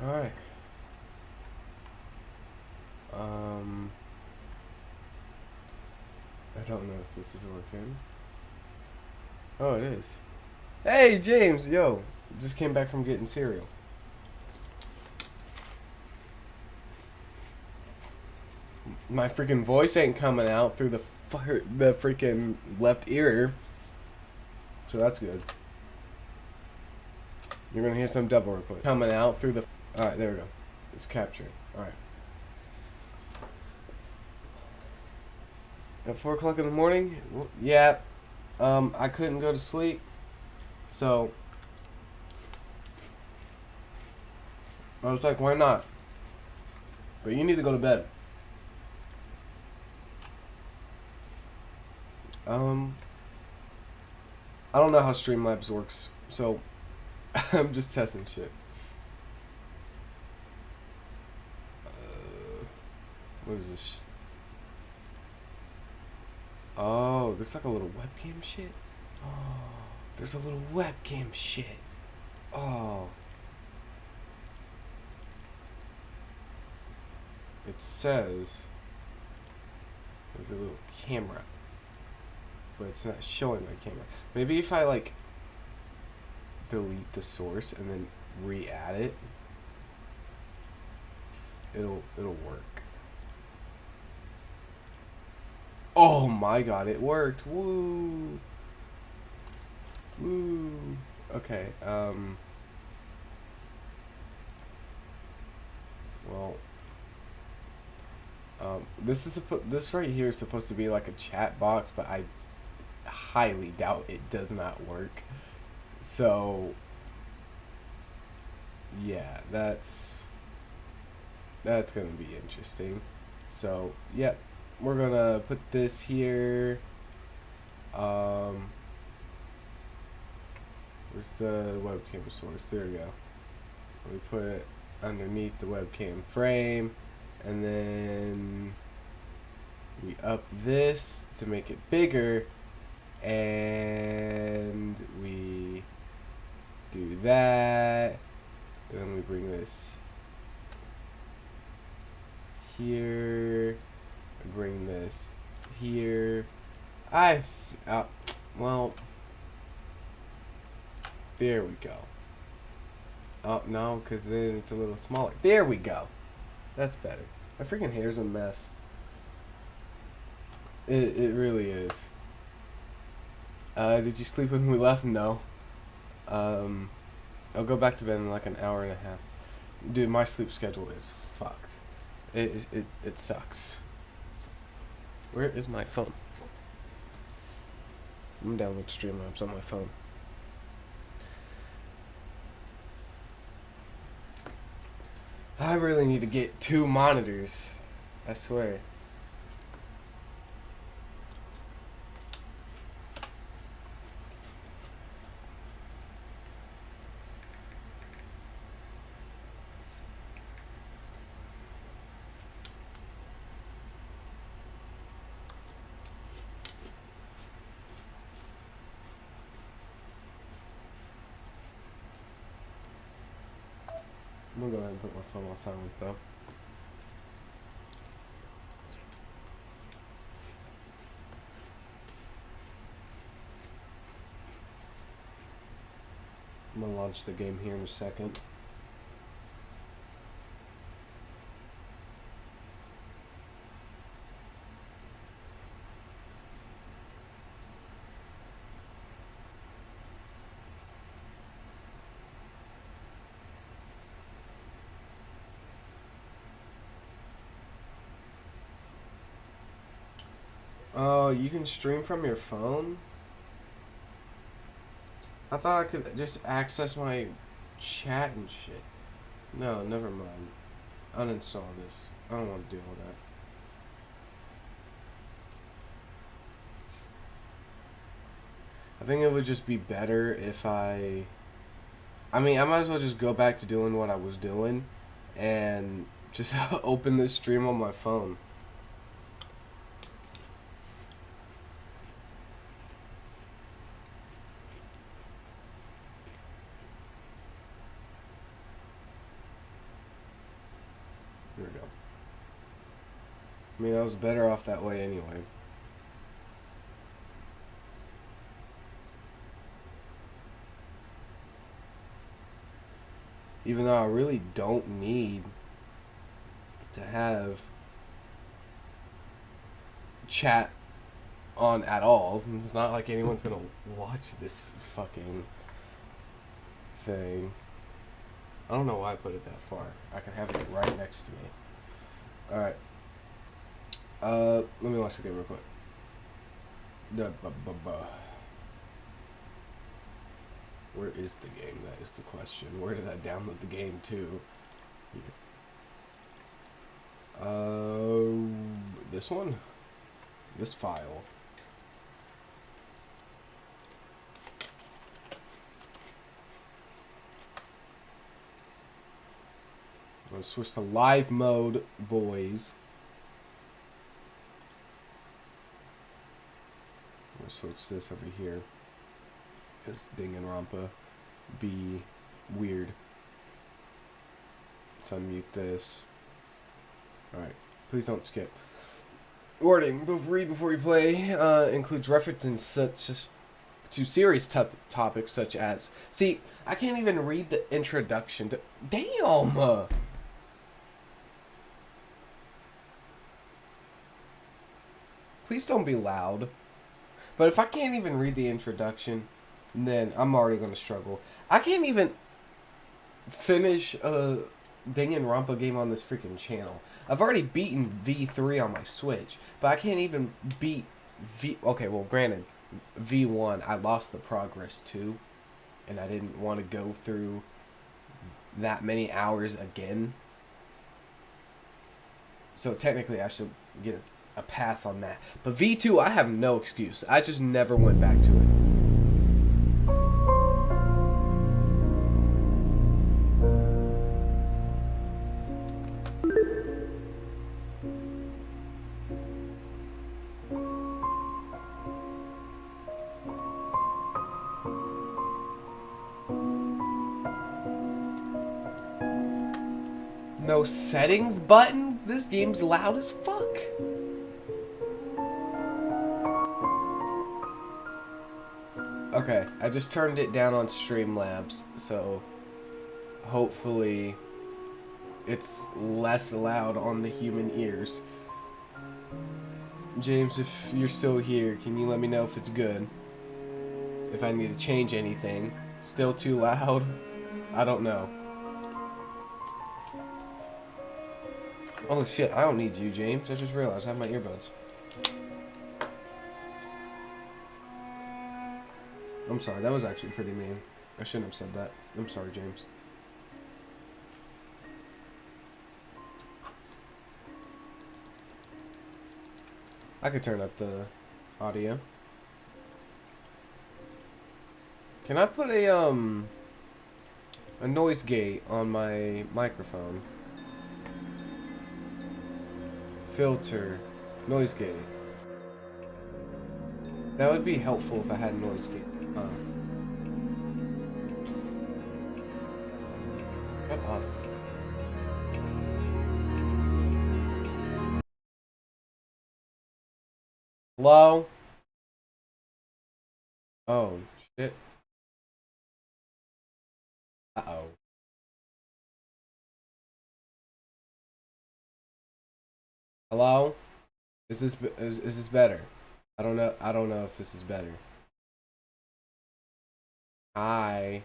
Alright. Um, I don't know if this is working. Oh, it is. Hey, James, yo. Just came back from getting cereal. My freaking voice ain't coming out through the freaking left ear. So that's good. You're gonna hear some double replay. Coming out through the... Alright, there we go. It's captured. Alright. At 4 o'clock in the morning? Yeah. I couldn't go to sleep. So... I was like, why not? But you need to go to bed. Um... I don't know how Streamlabs works. So... I'm just testing shit. What is this? Oh, there's like a little webcam shit. Oh, there's a little webcam shit. Oh. It says there's a little camera, but it's not showing my camera. Maybe if I like delete the source and then re-add it, it'll work. Oh my god, it worked. Woo. Woo. Okay, well, this right here is supposed to be like a chat box, but I highly doubt it does not work. So, yeah, that's gonna be interesting. So, yep, we're gonna put this here. Where's the webcam source? There we go. We put it underneath the webcam frame, and then we up this to make it bigger, and we do that, and then we bring this here, and bring this here. Well, there we go. Oh, no, because then it's a little smaller. There we go. That's better. My freaking hair's a mess. It really is. Did you sleep when we left? No. I'll go back to bed in like an hour and a half. Dude, my sleep schedule is fucked. It sucks. Where is my phone? I'm down with Streamlabs on my phone. I really need to get 2 monitors. I swear. I'm gonna go ahead and put my phone on silent though. I'm gonna launch the game here in a second. Oh, you can stream from your phone? I thought I could just access my chat and shit. No, never mind. Uninstall this. I don't want to deal with that. I think it would just be better if I mean, I might as well just go back to doing what I was doing and just open this stream on my phone. I mean, I was better off that way anyway. Even though I really don't need to have chat on at all. It's not like anyone's gonna watch this fucking thing. I don't know why I put it that far. I can have it right next to me. Alright. Let me watch the game real quick. Where is the game? That is the question. Where did I download the game to? This one? This file. I'm gonna switch to live mode, boys. I'm gonna switch this over here. Because Danganronpa be weird. Let's unmute this. Alright, please don't skip. Warning, read before you play includes references such to serious topics such as... See, I can't even read the introduction to... Damn! Please don't be loud. But if I can't even read the introduction, then I'm already going to struggle. I can't even finish a Danganronpa game on this freaking channel. I've already beaten V3 on my Switch, but I can't even beat V... Okay, well, granted, V1, I lost the progress too, and I didn't want to go through that many hours again. So technically, I should get a pass on that. But V2, I have no excuse. I just never went back to it. No settings button? This game's loud as fuck. Okay, I just turned it down on Streamlabs, so hopefully it's less loud on the human ears. James, if you're still here, can you let me know if it's good? If I need to change anything. Still too loud? I don't know. Oh shit, I don't need you, James. I just realized I have my earbuds. I'm sorry, that was actually pretty mean. I shouldn't have said that. I'm sorry, James. I could turn up the audio. Can I put a noise gate on my microphone? Filter, noise gate. That would be helpful if I had noise gate. Shut up. Hello? Oh, shit. Uh-oh. Hello? Is this better? I don't know if this is better. Hi.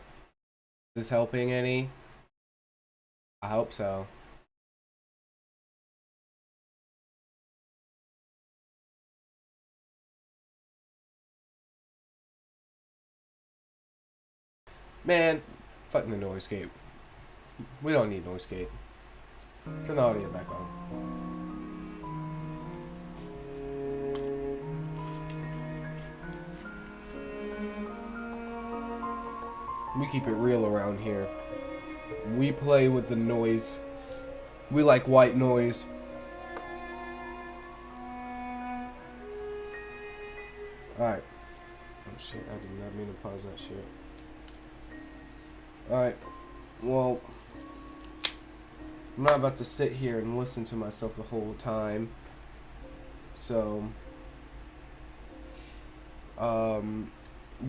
Is this helping any? I hope so. Man, fuck the noise gate. We don't need noise gate. Turn the audio back on. We keep it real around here. We play with the noise. We like white noise. Alright. Oh shit, I did not mean to pause that shit. Alright. Well, I'm not about to sit here and listen to myself the whole time. So,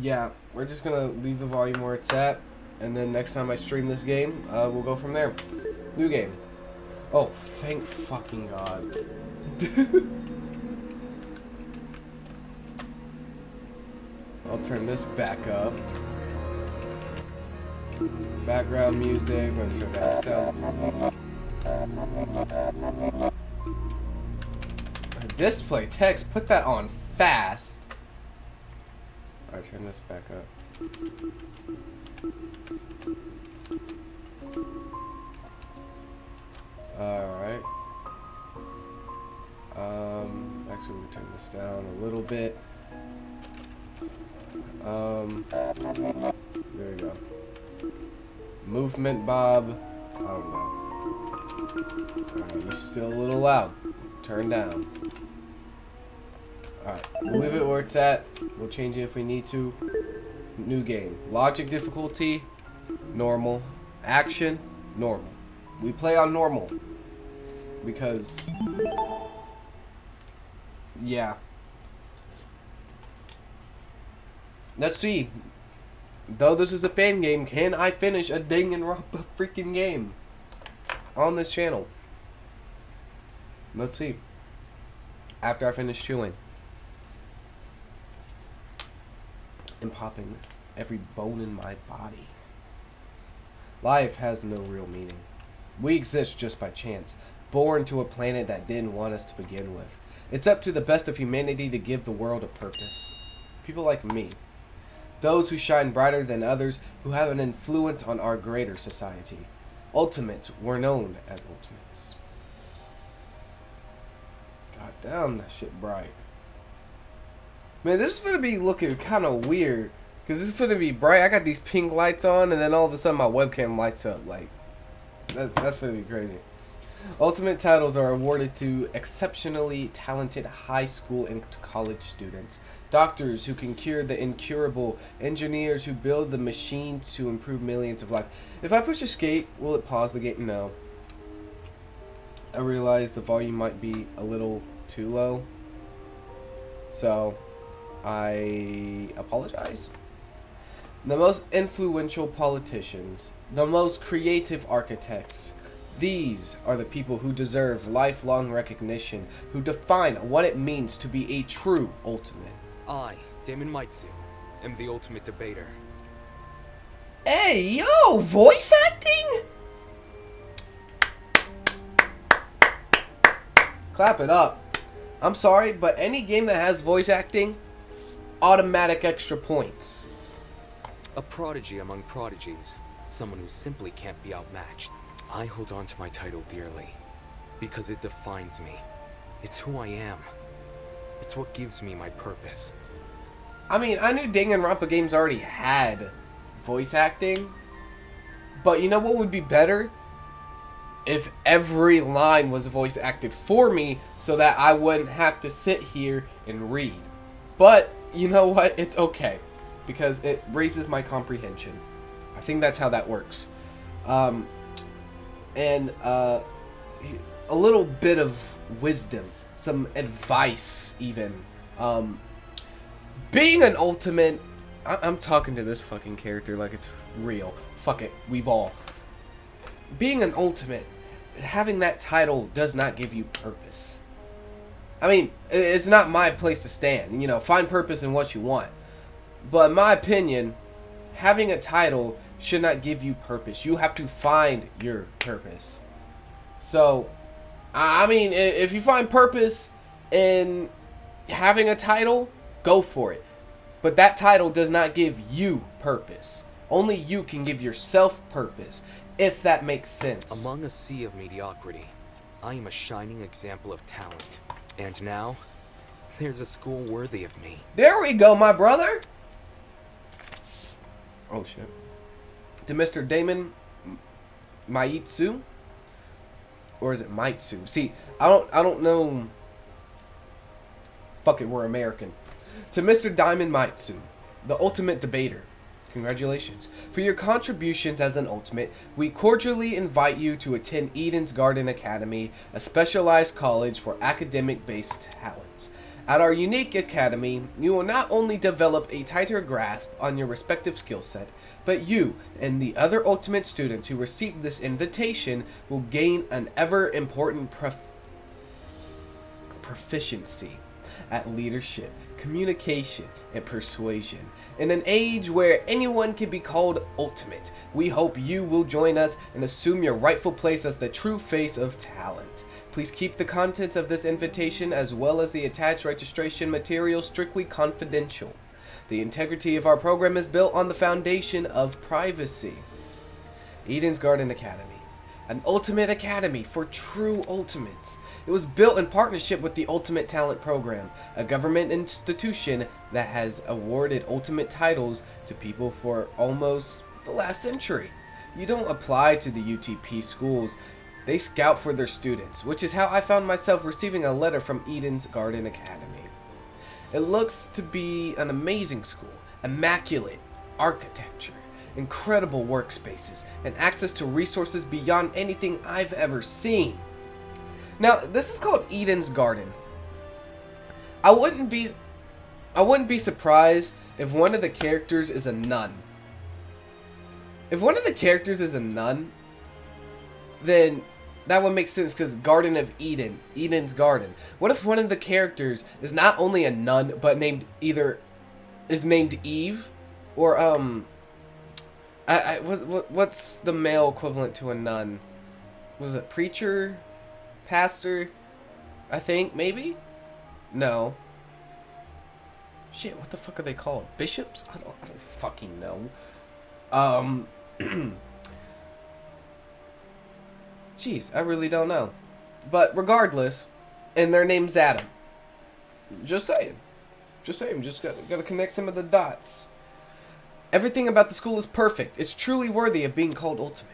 yeah, we're just gonna leave the volume where it's at, and then next time I stream this game, we'll go from there. New game. Oh, thank fucking God. I'll turn this back up. Background music. I'm gonna turn that sound. Display text. Put that on fast. Alright, turn this back up. Alright. Actually, we'll turn this down a little bit. There we go. Movement, Bob. I don't know. Alright, you're still a little loud. Turn down. Alright, we'll leave it where it's at. We'll change it if we need to. New game. Logic difficulty, normal. Action, normal. We play on normal. Because, yeah. Let's see. Though this is a fan game, can I finish a Danganronpa freaking game on this channel? Let's see. After I finish chewing and popping every bone in my body. Life has no real meaning. We exist just by chance, born to a planet that didn't want us to begin with. It's up to the best of humanity to give the world a purpose. People like me. Those who shine brighter than others, who have an influence on our greater society. Ultimates were known as ultimates. God damn, that shit bright. Man, this is gonna be looking kind of weird. Because this is gonna be bright. I got these pink lights on, and then all of a sudden my webcam lights up. Like, that's gonna be crazy. Ultimate titles are awarded to exceptionally talented high school and college students. Doctors who can cure the incurable. Engineers who build the machine to improve millions of lives. If I push escape, will it pause the game? No. I realize the volume might be a little too low. So, I apologize. The most influential politicians. The most creative architects. These are the people who deserve lifelong recognition, who define what it means to be a true ultimate. I, Muzzik, am the ultimate debater. Hey, yo, voice acting? Clap it up. I'm sorry, but any game that has voice acting, automatic extra points. A prodigy among prodigies, someone who simply can't be outmatched. I hold on to my title dearly, because it defines me. It's who I am. It's what gives me my purpose. I mean, I knew Danganronpa games already had voice acting, but you know what would be better? If every line was voice acted for me, so that I wouldn't have to sit here and read. But, you know what? It's okay, because it raises my comprehension. I think that's how that works. And a little bit of wisdom, some advice even. Being an ultimate, I'm talking to this fucking character like it's real. Fuck it, we ball. Being an ultimate, having that title does not give you purpose. I mean, it's not my place to stand. You know, find purpose in what you want. But in my opinion, having a title should not give you purpose. You have to find your purpose. So, I mean, if you find purpose in having a title, go for it. But that title does not give you purpose. Only you can give yourself purpose, if that makes sense. Among a sea of mediocrity, I am a shining example of talent. And now, there's a school worthy of me. There we go, my brother! Oh, shit. To Mr. Damon Maitsu, or is it Maitsu? See, I don't know. Fuck it, we're American. To Mr. Diamond Maitsu, the ultimate debater. Congratulations. For your contributions as an Ultimate, we cordially invite you to attend Eden's Garden Academy, a specialized college for academic-based talents. At our unique academy, you will not only develop a tighter grasp on your respective skill set, but you and the other Ultimate students who receive this invitation will gain an ever-important proficiency at leadership, communication, and persuasion. In an age where anyone can be called Ultimate, we hope you will join us and assume your rightful place as the true face of talent. Please keep the contents of this invitation as well as the attached registration material strictly confidential. The integrity of our program is built on the foundation of privacy. Eden's Garden Academy, an ultimate academy for true ultimates. It was built in partnership with the Ultimate Talent Program, a government institution that has awarded ultimate titles to people for almost the last century. You don't apply to the UTP schools. They scout for their students, which is how I found myself receiving a letter from Eden's Garden Academy. It looks to be an amazing school, immaculate architecture, incredible workspaces, and access to resources beyond anything I've ever seen. Now, this is called Eden's Garden. I wouldn't be surprised if one of the characters is a nun. If one of the characters is a nun, then that would make sense, because Garden of Eden, Eden's Garden. What if one of the characters is not only a nun, but named Eve, or what's the male equivalent to a nun? Was it preacher, pastor? I think maybe. No. Shit, what the fuck are they called? Bishops? I don't fucking know. Jeez, I really don't know. But regardless, and their name's Adam. Just saying. Just gotta connect some of the dots. Everything about the school is perfect. It's truly worthy of being called Ultimate.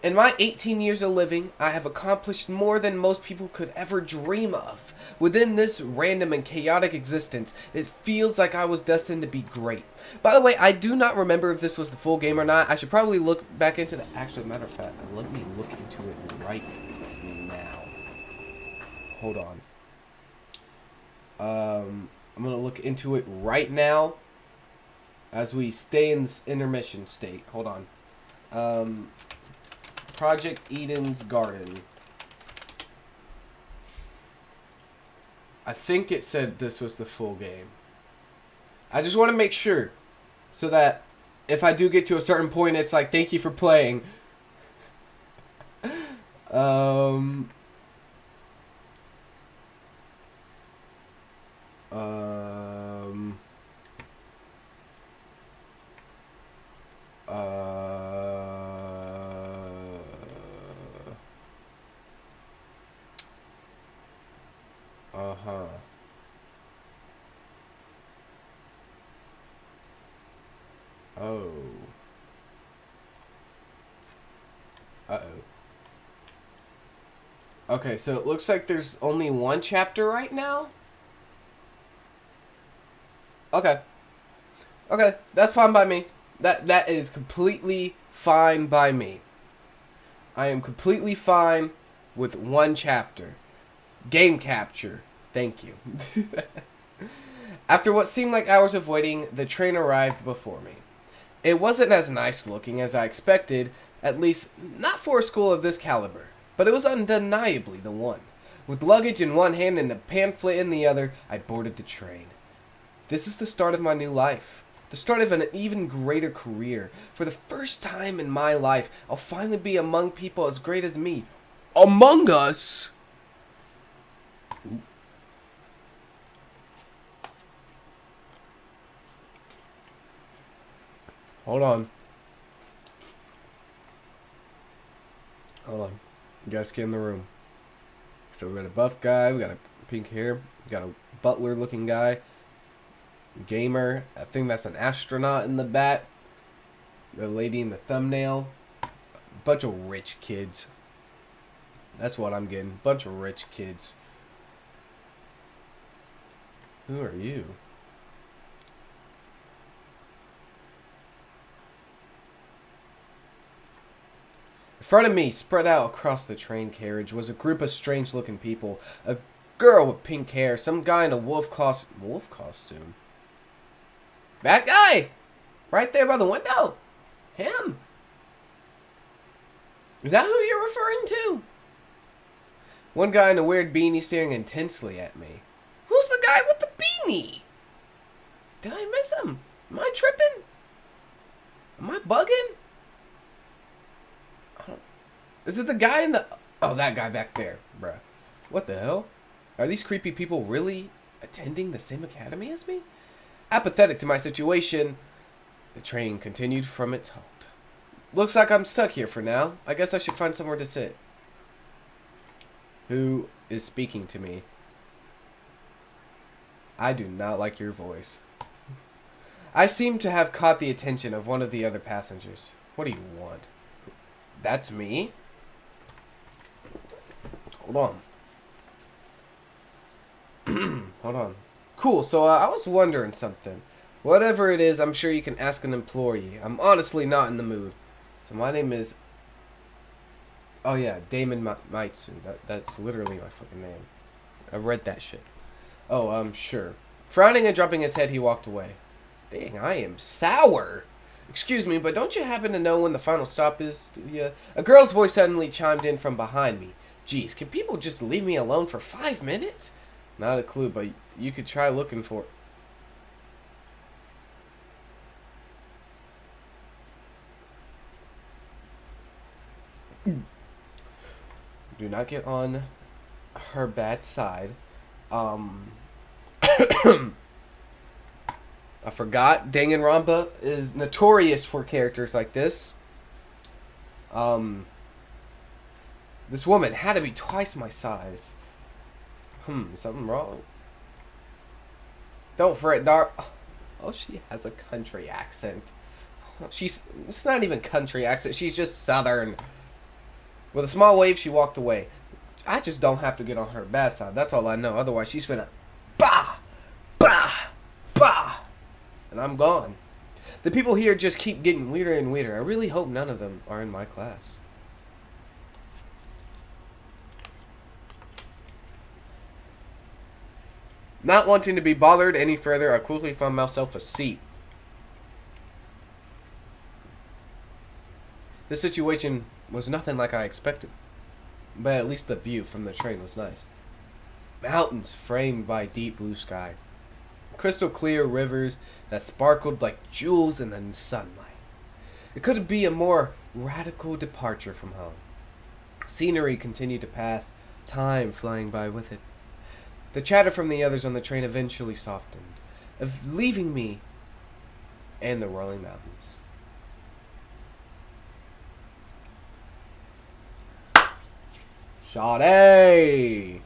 In my 18 years of living, I have accomplished more than most people could ever dream of. Within this random and chaotic existence, it feels like I was destined to be great. By the way, I do not remember if this was the full game or not. I should probably look back into the actual matter of fact. Let me look into it right now. Hold on. I'm going to look into it right now as we stay in this intermission state. Hold on. Project Eden's Garden. I think it said this was the full game. I just want to make sure, so that if I do get to a certain point, it's like, thank you for playing. Oh. Uh-oh. Okay, so it looks like there's only one chapter right now? Okay. Okay, that's fine by me. That is completely fine by me. I am completely fine with one chapter. Game capture. Thank you. After what seemed like hours of waiting, the train arrived before me. It wasn't as nice looking as I expected, at least not for a school of this caliber, but it was undeniably the one. With luggage in one hand and a pamphlet in the other, I boarded the train. This is the start of my new life. The start of an even greater career. For the first time in my life, I'll finally be among people as great as me. Among Us? Ooh. Hold on. Hold on. You guys get in the room. So we got a buff guy, we got a pink hair, we got a butler looking guy, gamer, I think that's an astronaut in the back, the lady in the thumbnail, a bunch of rich kids. That's what I'm getting. Bunch of rich kids. Who are you? front of me, spread out across the train carriage, was a group of strange-looking people. A girl with pink hair, some guy in a wolf costume. That guy! Right there by the window! Him! Is that who you're referring to? One guy in a weird beanie staring intensely at me. Who's the guy with the beanie? Did I miss him? Am I tripping? Am I bugging? Is it the guy in the... Oh, that guy back there, bruh. What the hell? Are these creepy people really attending the same academy as me? Apathetic to my situation, the train continued from its halt. Looks like I'm stuck here for now. I guess I should find somewhere to sit. Who is speaking to me? I do not like your voice. I seem to have caught the attention of one of the other passengers. What do you want? That's me? Hold on. Hold on. Cool, so I was wondering something. Whatever it is, I'm sure you can ask an employee. I'm honestly not in the mood. So my name is... Oh yeah, Damon Maitsu. That's literally my fucking name. I read that shit. Oh, sure. Frowning and dropping his head, he walked away. Dang, I am sour. Excuse me, but don't you happen to know when the final stop is? Yeah. A girl's voice suddenly chimed in from behind me. Jeez, can people just leave me alone for 5 minutes? Not a clue, but you could try looking for it. Do not get on her bad side. I forgot Danganronpa is notorious for characters like this. This woman had to be twice my size. Something wrong? Don't fret, Dar. Oh, she has a country accent. It's not even country accent. She's just southern. With a small wave, she walked away. I just don't have to get on her bad side. That's all I know. Otherwise, she's finna bah, bah, bah, and I'm gone. The people here just keep getting weirder and weirder. I really hope none of them are in my class. Not wanting to be bothered any further, I quickly found myself a seat. This situation was nothing like I expected, but at least the view from the train was nice. Mountains framed by deep blue sky. Crystal clear rivers that sparkled like jewels in the sunlight. It couldn't be a more radical departure from home. Scenery continued to pass, time flying by with it. The chatter from the others on the train eventually softened, leaving me and the rolling mountains. Sade!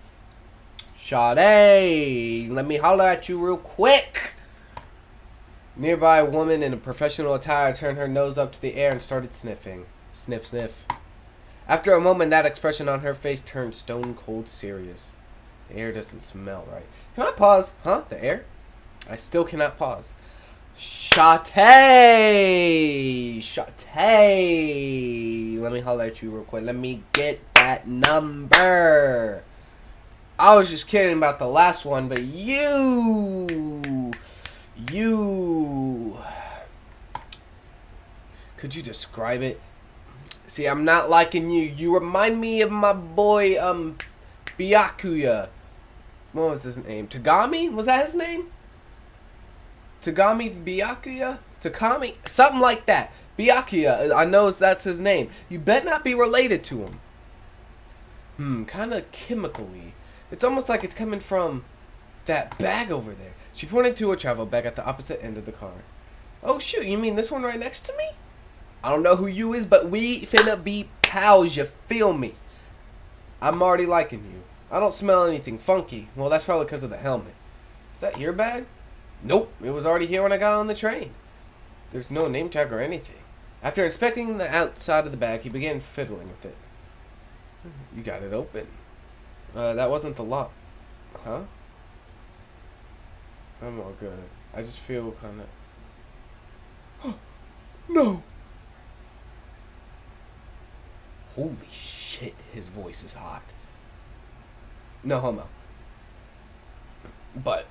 Sade! Let me holler at you real quick! Nearby, a woman in a professional attire turned her nose up to the air and started sniffing. Sniff, sniff. After a moment, that expression on her face turned stone cold serious. The air doesn't smell right. Can I pause? Huh? The air? I still cannot pause. Sade! Sade! Let me holler at you real quick. Let me get that number. I was just kidding about the last one, but you... Could you describe it? See, I'm not liking you. You remind me of my boy, Byakuya. What was his name? Tagami? Was that his name? Tagami Byakuya? Takami? Something like that. Byakuya. I know that's his name. You better not be related to him. Kind of chemically. It's almost like it's coming from that bag over there. She pointed to a travel bag at the opposite end of the car. Oh, shoot. You mean this one right next to me? I don't know who you is, but we finna be pals. You feel me? I'm already liking you. I don't smell anything funky. Well, that's probably because of the helmet. Is that your bag? Nope. It was already here when I got on the train. There's no name tag or anything. After inspecting the outside of the bag, he began fiddling with it. You got it open. That wasn't the lock. Huh? I'm all good. I just feel kind of... No! Holy shit, his voice is hot. No homo. But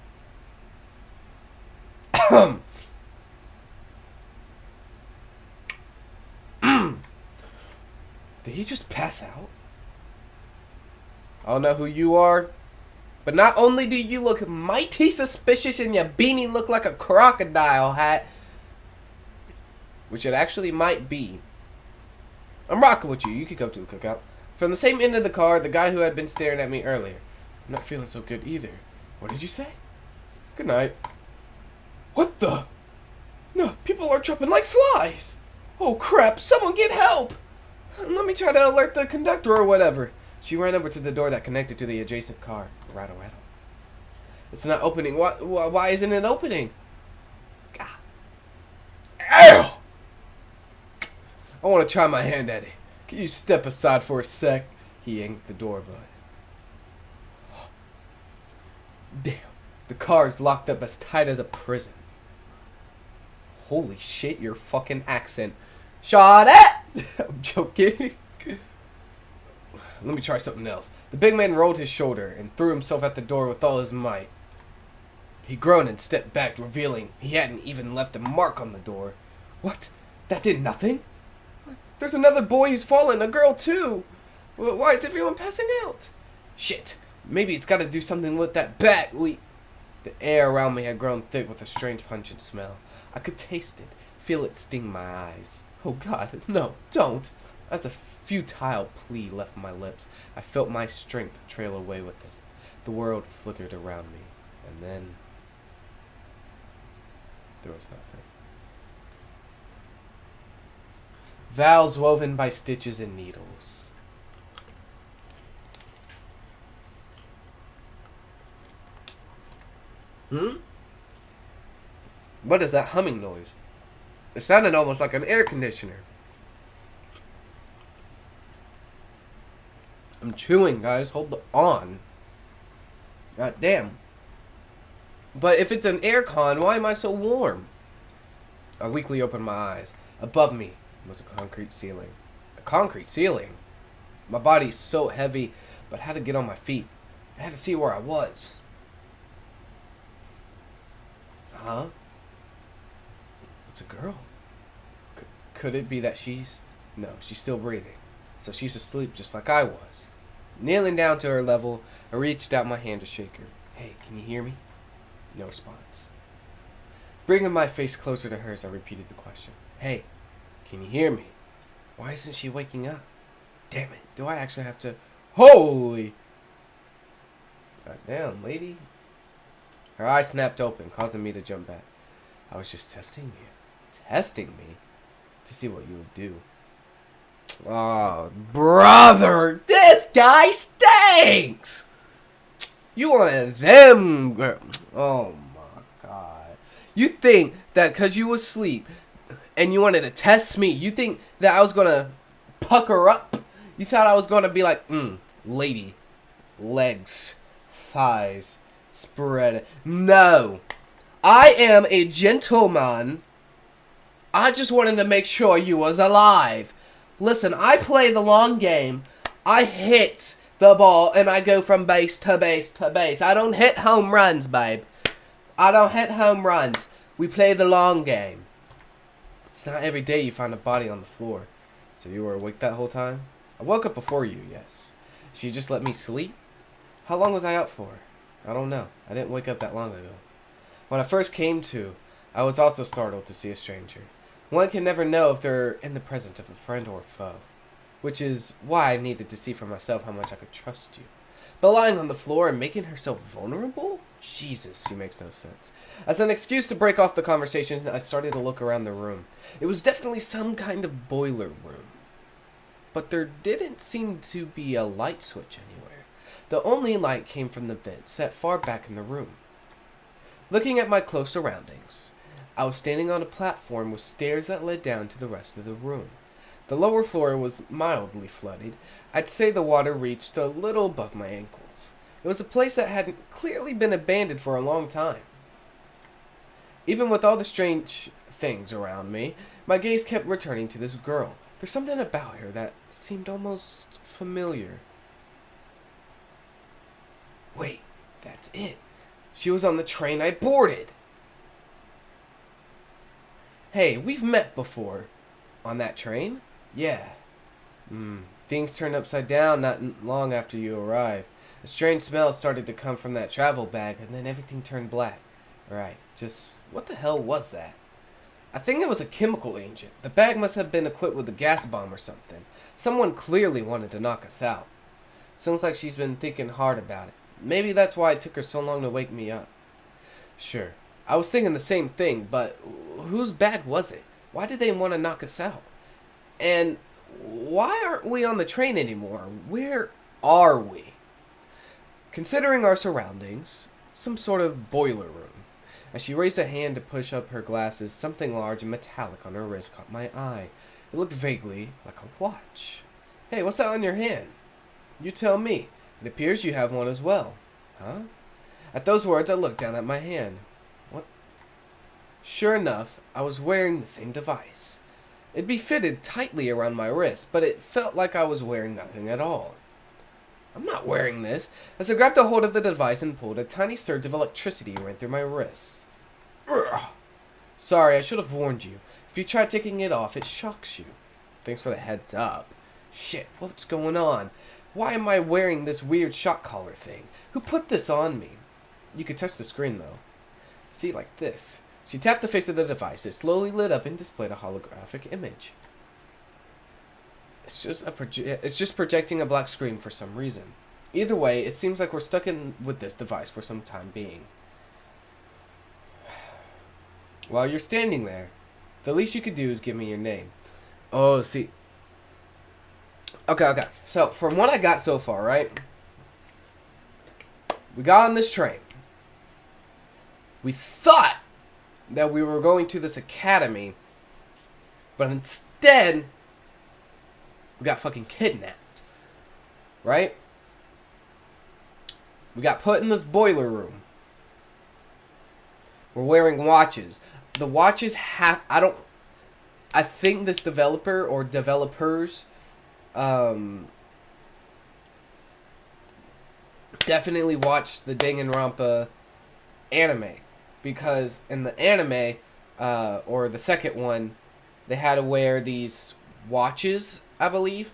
did he just pass out? I don't know who you are, but not only do you look mighty suspicious and your beanie look like a crocodile hat, which it actually might be. I'm rocking with you. You could go to the cookout. From the same end of the car, the guy who had been staring at me earlier. I'm not feeling so good either. What did you say? Good night. What the? No, people are dropping like flies. Oh crap, someone get help. Let me try to alert the conductor or whatever. She ran over to the door that connected to the adjacent car. Rattle, rattle. It's not opening. Why isn't it opening? God. Ow! I want to try my hand at it. Can you step aside for a sec? He yanked the door button. Damn. The car is locked up as tight as a prison. Holy shit, your fucking accent. Shot at! I'm joking. Let me try something else. The big man rolled his shoulder and threw himself at the door with all his might. He groaned and stepped back, revealing he hadn't even left a mark on the door. What? That did nothing? There's another boy who's fallen, a girl too. Why is everyone passing out? Shit. Maybe it's got to do something with that bat. The air around me had grown thick with a strange pungent smell. I could taste it, feel it sting my eyes. Oh God, no, don't. That's a futile plea left my lips. I felt my strength trail away with it. The world flickered around me, and then there was nothing. Vows woven by stitches and needles. What is that humming noise? It sounded almost like an air conditioner. I'm chewing, guys. Hold on. God damn. But if it's an air con, why am I so warm? I weakly opened my eyes. Above me was a concrete ceiling. A concrete ceiling? My body's so heavy, but how to get on my feet? I had to see where I was. Huh? It's a girl. Could it be that she's... No, she's still breathing. So she's asleep just like I was. Kneeling down to her level, I reached out my hand to shake her. Hey, can you hear me? No response. Bringing my face closer to hers, I repeated the question. Hey, can you hear me? Why isn't she waking up? Damn it, do I actually have to... Holy! Goddamn, lady. Her eyes snapped open, causing me to jump back. I was just testing you. Testing me? To see what you would do. Oh, brother! This guy stinks! You wanted them... Oh, my God. You think that because you was asleep and you wanted to test me, you think that I was going to pucker up? You thought I was going to be like, lady, legs, thighs, spread. No. I am a gentleman. I just wanted to make sure you was alive. Listen, I play the long game. I hit the ball and I go from base to base to base. I don't hit home runs, babe. I don't hit home runs. We play the long game. It's not every day you find a body on the floor. So you were awake that whole time? I woke up before you, yes. She just let me sleep? How long was I out for? I don't know. I didn't wake up that long ago. When I first came to, I was also startled to see a stranger. One can never know if they're in the presence of a friend or a foe. Which is why I needed to see for myself how much I could trust you. But lying on the floor and making herself vulnerable? Jesus, she makes no sense. As an excuse to break off the conversation, I started to look around the room. It was definitely some kind of boiler room. But there didn't seem to be a light switch anywhere. The only light came from the vent set far back in the room. Looking at my close surroundings, I was standing on a platform with stairs that led down to the rest of the room. The lower floor was mildly flooded. I'd say the water reached a little above my ankles. It was a place that had clearly been abandoned for a long time. Even with all the strange things around me, my gaze kept returning to this girl, There's something about her that seemed almost familiar. Wait, that's it. She was on the train I boarded. Hey, we've met before. On that train? Yeah. Things turned upside down not long after you arrived. A strange smell started to come from that travel bag, and then everything turned black. Right, just what the hell was that? I think it was a chemical agent. The bag must have been equipped with a gas bomb or something. Someone clearly wanted to knock us out. Sounds like she's been thinking hard about it. Maybe that's why it took her so long to wake me up. Sure, I was thinking the same thing, but whose bag was it? Why did they want to knock us out? And why aren't we on the train anymore? Where are we? Considering our surroundings, some sort of boiler room. As she raised a hand to push up her glasses, something large and metallic on her wrist caught my eye. It looked vaguely like a watch. Hey, what's that on your hand? You tell me. It appears you have one as well. Huh? At those words, I looked down at my hand. What? Sure enough, I was wearing the same device. It'd be fitted tightly around my wrist, but it felt like I was wearing nothing at all. I'm not wearing this. As I grabbed a hold of the device and pulled, a tiny surge of electricity ran through my wrists. Ugh. Sorry, I should have warned you. If you try taking it off, it shocks you. Thanks for the heads up. Shit, what's going on? Why am I wearing this weird shock collar thing? Who put this on me? You could touch the screen, though. See, like this. She tapped the face of the device. It slowly lit up and displayed a holographic image. It's just projecting a black screen for some reason. Either way, it seems like we're stuck in with this device for some time being. While you're standing there, the least you could do is give me your name. Oh, see. Okay. So, from what I got so far, right? We got on this train. We thought that we were going to this academy, but instead, we got fucking kidnapped. Right? We got put in this boiler room. We're wearing watches. The watches have... I think this developer or developers definitely watched the Danganronpa anime. Because in the anime, or the second one, they had to wear these watches, I believe.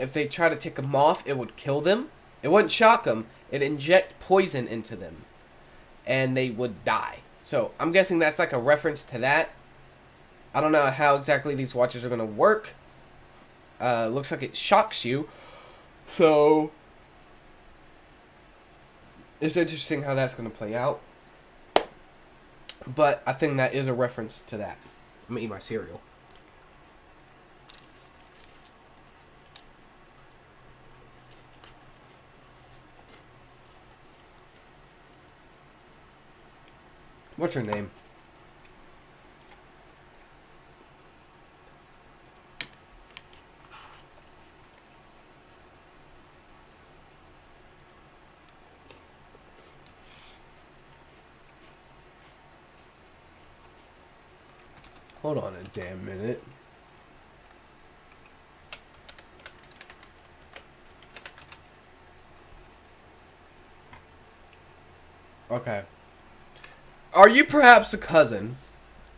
If they try to take them off, it would kill them. It wouldn't shock them. It'd inject poison into them. And they would die. So, I'm guessing that's like a reference to that. I don't know how exactly these watches are going to work. Looks like it shocks you. So, it's interesting how that's going to play out. But I think that is a reference to that. I'm going to eat my cereal. What's your name? Hold on a damn minute. Okay. Are you perhaps a cousin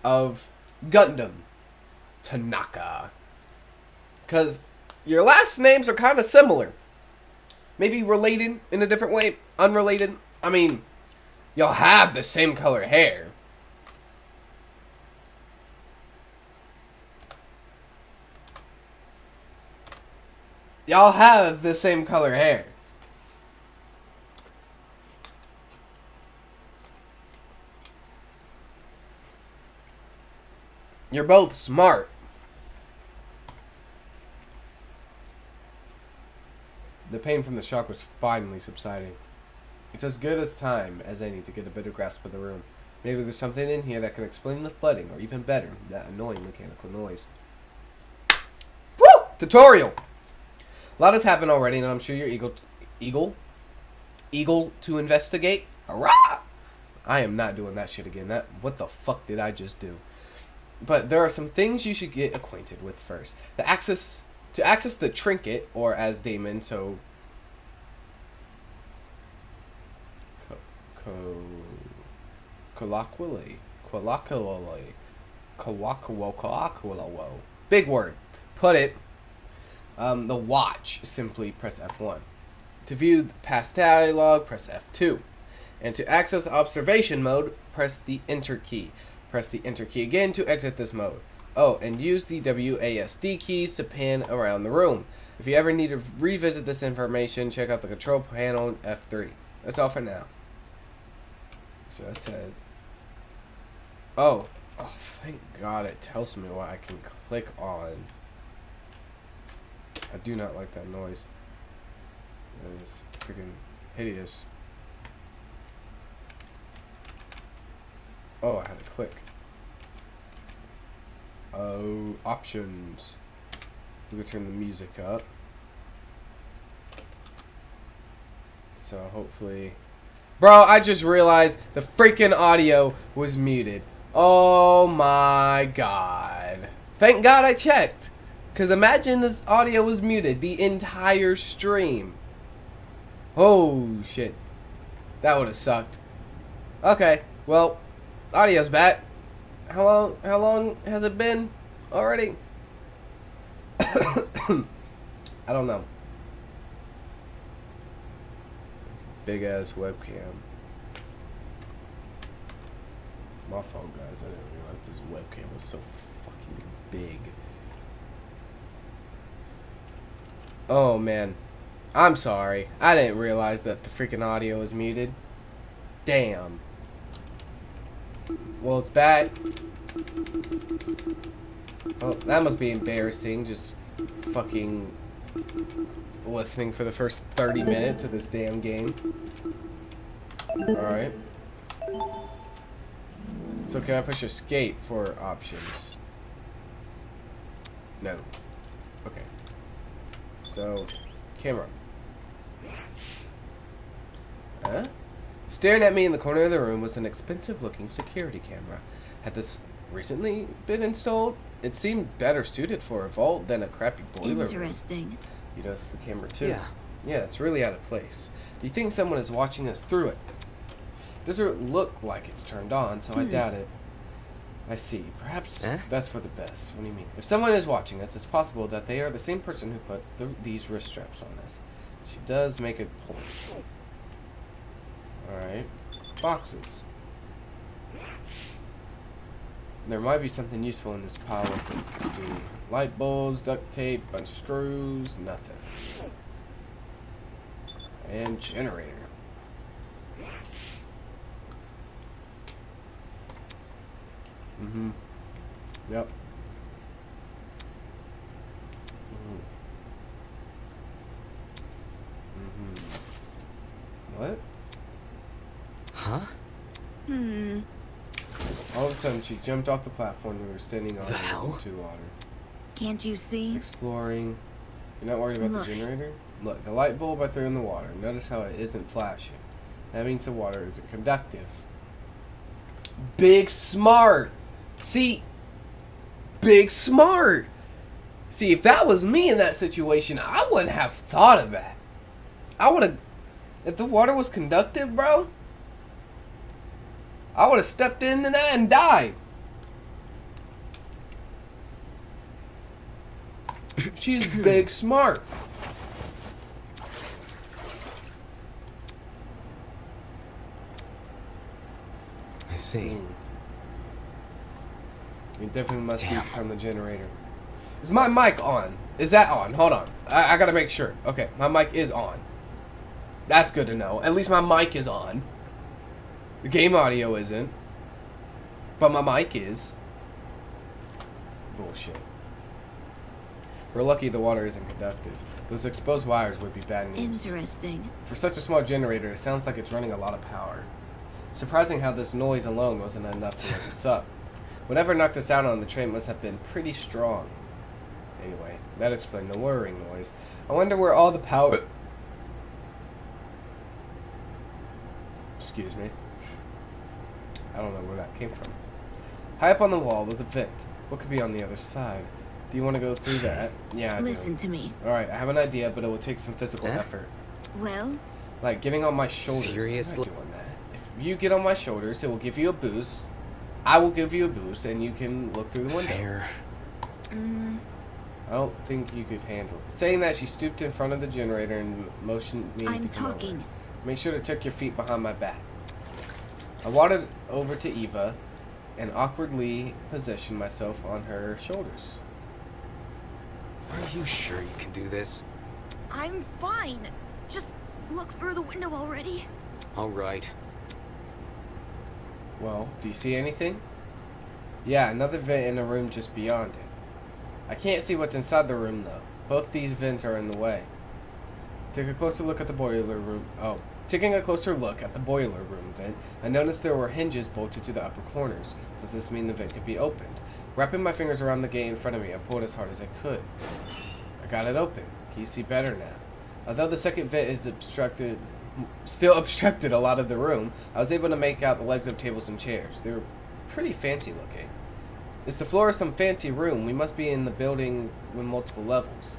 of Gundam Tanaka? Because your last names are kind of similar. Maybe related in a different way. Unrelated. I mean, y'all have the same color hair. Y'all have the same color hair. You're both smart. The pain from the shock was finally subsiding. It's as good as time as any to get a better grasp of the room. Maybe there's something in here that can explain the flooding, or even better, that annoying mechanical noise. Woo! Tutorial! A lot has happened already, and I'm sure you're eager to investigate. Hurrah! I am not doing that shit again. What the fuck did I just do? But there are some things you should get acquainted with first. To access the trinket, or as Damon so colloquially, big word, put it, the watch, simply press F1. To view the past dialogue, press F2. And to access observation mode, press the enter key. Press the enter key again to exit this mode. Oh, and use the WASD keys to pan around the room. If you ever need to revisit this information, check out the control panel F3. That's all for now. So I said, oh, thank God it tells me what I can click on. I do not like that noise. That is freaking hideous. Oh, I had to click. Oh, options. We can turn the music up. So hopefully... Bro, I just realized the freaking audio was muted. Oh my God. Thank God I checked. Because imagine this audio was muted the entire stream. Oh, shit. That would have sucked. Okay, well... Audio's back. How long has it been already? I don't know. This big ass webcam. My fault, guys. I didn't realize this webcam was so fucking big. Oh man. I'm sorry. I didn't realize that the freaking audio was muted. Damn. Well, it's back. Oh, that must be embarrassing. Just fucking listening for the first 30 minutes of this damn game. Alright. So can I push escape for options? No. Okay. So, camera. Huh? Staring at me in the corner of the room was an expensive-looking security camera. Had this recently been installed? It seemed better suited for a vault than a crappy boiler room. Interesting. You notice the camera too? Yeah. Yeah, it's really out of place. Do you think someone is watching us through it? Doesn't look like it's turned on, so I doubt it. I see. Perhaps that's for the best. What do you mean? If someone is watching us, it's possible that they are the same person who put these wrist straps on us. She does make a point. Alright. Boxes. There might be something useful in this pile of things, dude. Light bulbs, duct tape, bunch of screws, nothing. And generator. Mm-hmm. Yep. Mm-hmm. What? Huh? All of a sudden, she jumped off the platform we were standing on The hell? into the water. Can't you see? Exploring. You're not worried about Look. the generator? Look, the light bulb I threw in the water. Notice how it isn't flashing. That means the water isn't conductive. Big smart! See? Big smart! See, if that was me in that situation, I wouldn't have thought of that. I would have... If the water was conductive, bro, I would have stepped into that and died. She's big smart. I see. It definitely must Damn. be from the generator. Is my mic on? Is that on? Hold on. I gotta make sure. Okay, my mic is on. That's good to know. At least my mic is on. The game audio isn't. But my mic is. Bullshit. We're lucky the water isn't conductive. Those exposed wires would be bad news. Interesting. For such a small generator, it sounds like it's running a lot of power. Surprising how this noise alone wasn't enough to wake us up. Whatever knocked us out on the train must have been pretty strong. Anyway, that explained the whirring noise. I wonder where all the power... Excuse me. I don't know where that came from. High up on the wall was a vent. What could be on the other side? Do you want to go through that? Yeah, I Listen do. to me. Alright, I have an idea, but it will take some physical effort. Well, Like getting on my shoulders. Seriously? I'm not doing that. If you get on my shoulders, it will give you a boost. I will give you a boost, and you can look through the window. Fair. I don't think you could handle it. Saying that, she stooped in front of the generator and motioned me I'm to come talking. over. Make sure to tuck your feet behind my back. I waddled over to Eva and awkwardly positioned myself on her shoulders. Are you sure you can do this? I'm fine. Just look through the window already. All right. Well, do you see anything? Yeah, another vent in a room just beyond it. I can't see what's inside the room, though. Both these vents are in the way. Take a closer look at the boiler room. Oh. Taking a closer look at the boiler room vent, I noticed there were hinges bolted to the upper corners. Does this mean the vent could be opened? Wrapping my fingers around the gate in front of me, I pulled as hard as I could. I got it open. Can you see better now? Although the second vent is still obstructed a lot of the room, I was able to make out the legs of tables and chairs. They were pretty fancy looking. It's the floor of some fancy room. We must be in the building with multiple levels.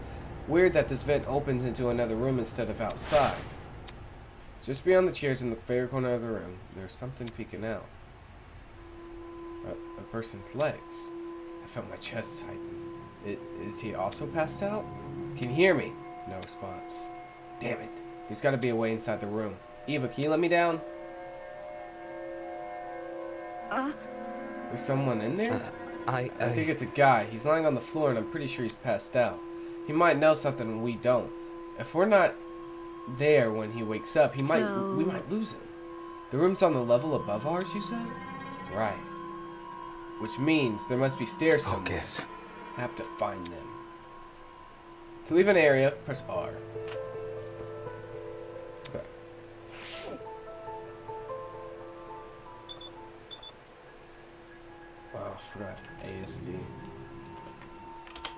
Weird that this vent opens into another room instead of outside. Just beyond the chairs in the far corner of the room, there's something peeking out. A person's legs. I felt my chest tighten. Is he also passed out? Can you hear me? No response. Damn it. There's got to be a way inside the room. Eva, can you let me down? There's someone in there? I think it's a guy. He's lying on the floor and I'm pretty sure he's passed out. He might know something we don't. If we're not there when he wakes up, we might lose him. The room's on the level above ours, you said? Right. Which means there must be stairs somewhere. Focus. I have to find them. To leave an area, press R. Okay. Oh, I forgot. ASD.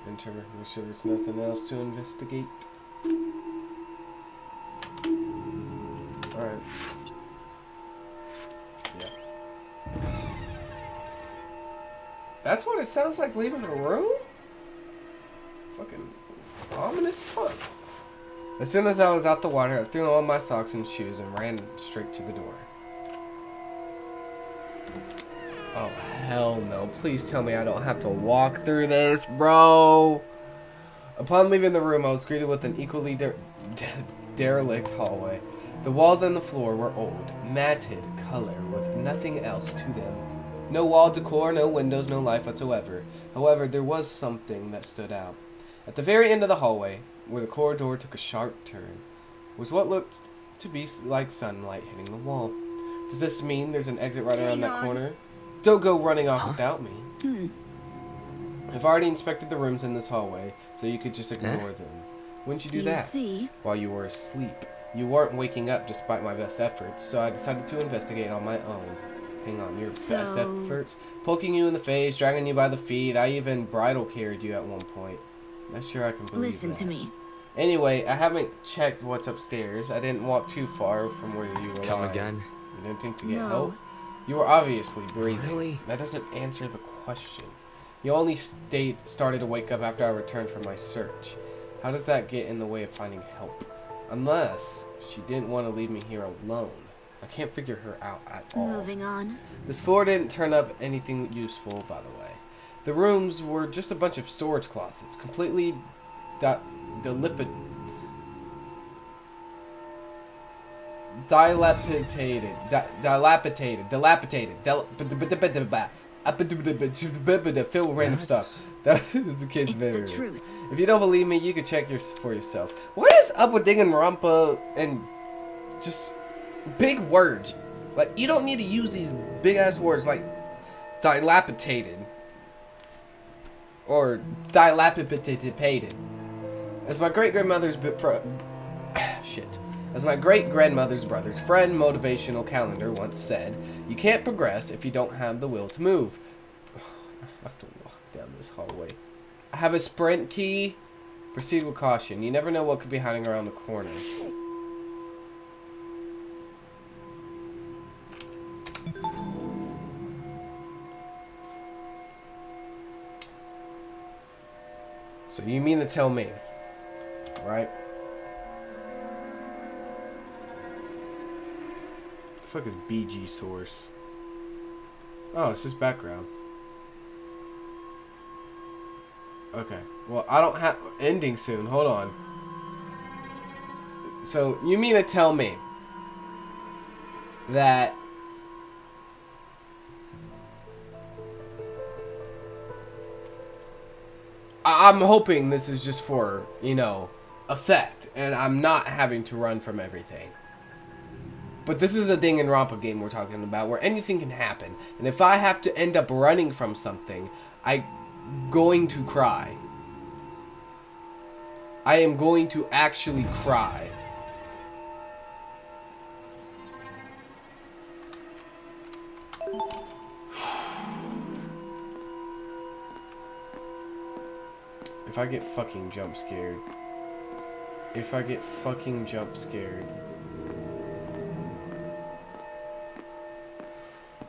Enter. Make sure there's nothing else to investigate. Alright. Yeah. That's what it sounds like leaving a room? Fucking ominous as fuck. As soon as I was out the water, I threw on my socks and shoes and ran straight to the door. Oh, hell no. Please tell me I don't have to walk through this, bro. Upon leaving the room, I was greeted with an equally derelict hallway. The walls and the floor were old, matted color with nothing else to them. No wall decor, no windows, no life whatsoever. However, there was something that stood out. At the very end of the hallway, where the corridor took a sharp turn, was what looked to be like sunlight hitting the wall. Does this mean there's an exit right around that corner? Don't go running off without me. I've already inspected the rooms in this hallway, so you could just ignore them. Wouldn't you do that? See? While you were asleep. You weren't waking up despite my best efforts, so I decided to investigate on my own. Hang on, your best efforts? Poking you in the face, dragging you by the feet, I even bridal carried you at one point. Not sure I can believe Listen that. to me. Anyway, I haven't checked what's upstairs. I didn't walk too far from where you were Come lying. again? You didn't think to get No. help? You were obviously breathing. Really? That doesn't answer the question. You only started to wake up after I returned from my search. How does that get in the way of finding help? Unless she didn't want to leave me here alone. I can't figure her out at all. Moving on. This floor didn't turn up anything useful, by the way. The rooms were just a bunch of storage closets, completely filled with random stuff. That is the case of It's the truth. If you don't believe me, you can check for yourself. What is up with Danganronpa and just big words? Like, you don't need to use these big ass words like dilapidated or dilapidated. As my great grandmother's As my great-grandmother's brother's friend motivational calendar once said, you can't progress if you don't have the will to move. I have to walk down this hallway. I have a sprint key. Proceed with caution. You never know what could be hiding around the corner. So you mean to tell me, right? The fuck is BG source? Oh, it's just background. Okay. Well, I don't have ending soon. Hold on. So you mean to tell me that I'm hoping this is just for, you know, effect, and I'm not having to run from everything. But this is a Danganronpa game we're talking about, where anything can happen. And if I have to end up running from something, I'm going to cry. I am going to actually cry. If I get fucking jump scared. If I get fucking jump scared.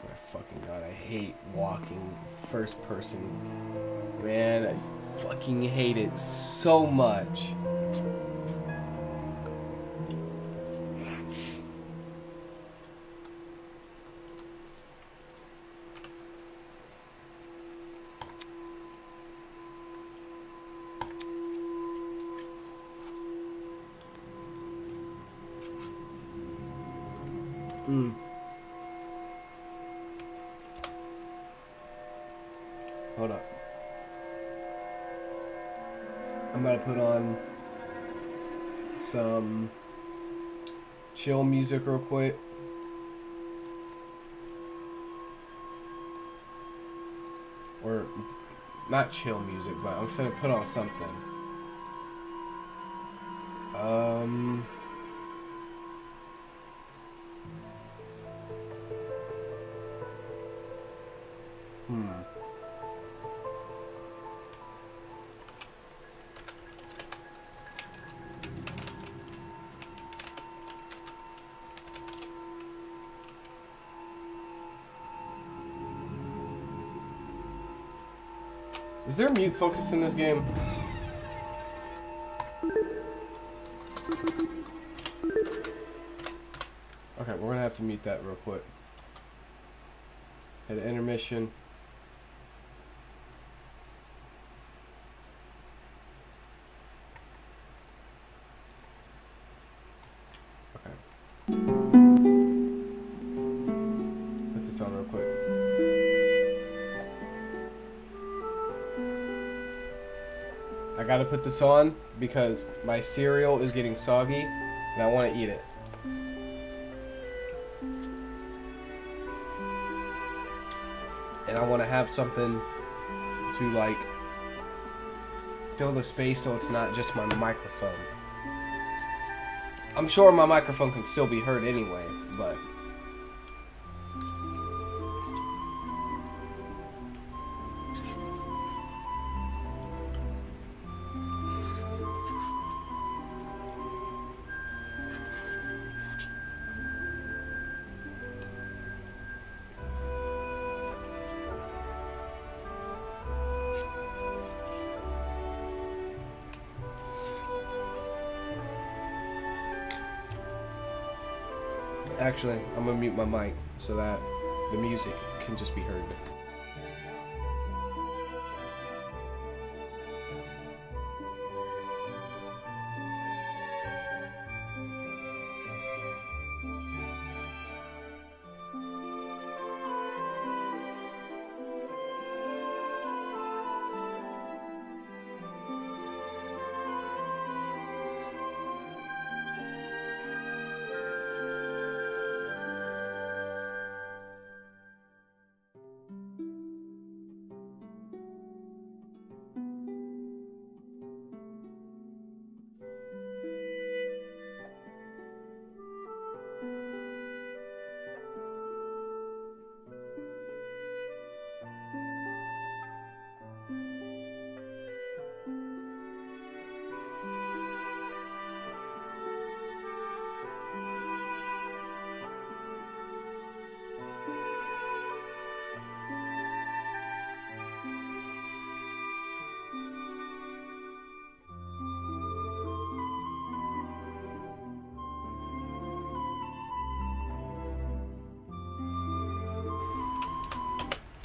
My fucking god, I hate walking first person. Man, I fucking hate it so much. Hold up. I'm gonna put on some chill music real quick. Or not chill music, but I'm finna put on something. Is there mute focus in this game? Okay, we're gonna have to mute that real quick. Hit intermission. Okay. Put this on real quick. I gotta put this on because my cereal is getting soggy and I want to eat it. And I want to have something to like fill the space so it's not just my microphone. I'm sure my microphone can still be heard anyway, but actually, I'm gonna mute my mic so that the music can just be heard.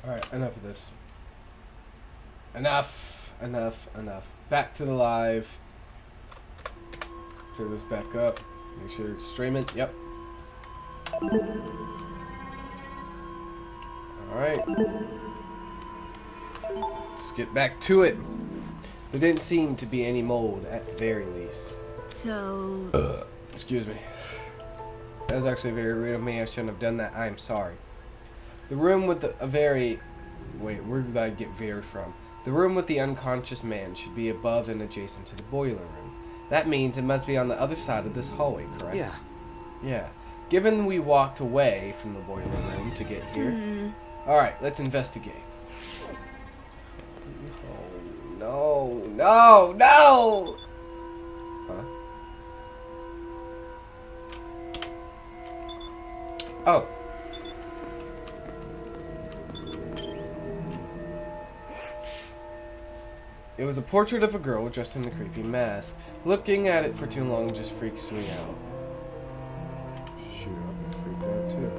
Alright, enough of this. Enough. Back to the live. Turn this back up. Make sure it's streaming. Yep. Alright. Let's get back to it. There didn't seem to be any mold, at the very least. So... Excuse me. That was actually very rude of me. I shouldn't have done that. I'm sorry. The room with a very... Wait, where did I get veered from? The room with the unconscious man should be above and adjacent to the boiler room. That means it must be on the other side of this hallway, correct? Yeah. Yeah. Given we walked away from the boiler room to get here. Alright, let's investigate. No. Huh? Oh. It was a portrait of a girl dressed in a creepy mask. Looking at it for too long just freaks me out. Shoot, I'll be freaked out too.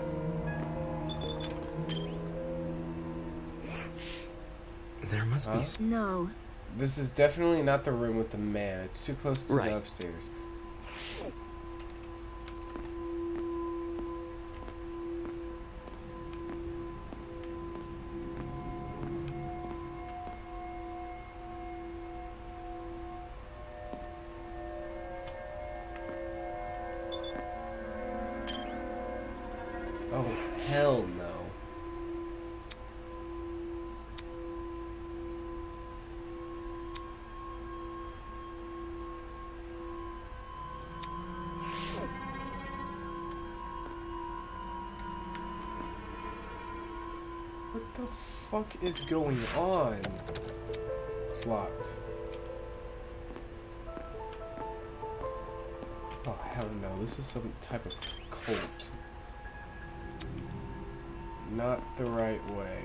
There must be... No. This is definitely not the room with the man. It's too close to Right. the upstairs. Oh, hell no. What the fuck is going on? It's locked. Oh, hell no. This is some type of cult. Not the right way.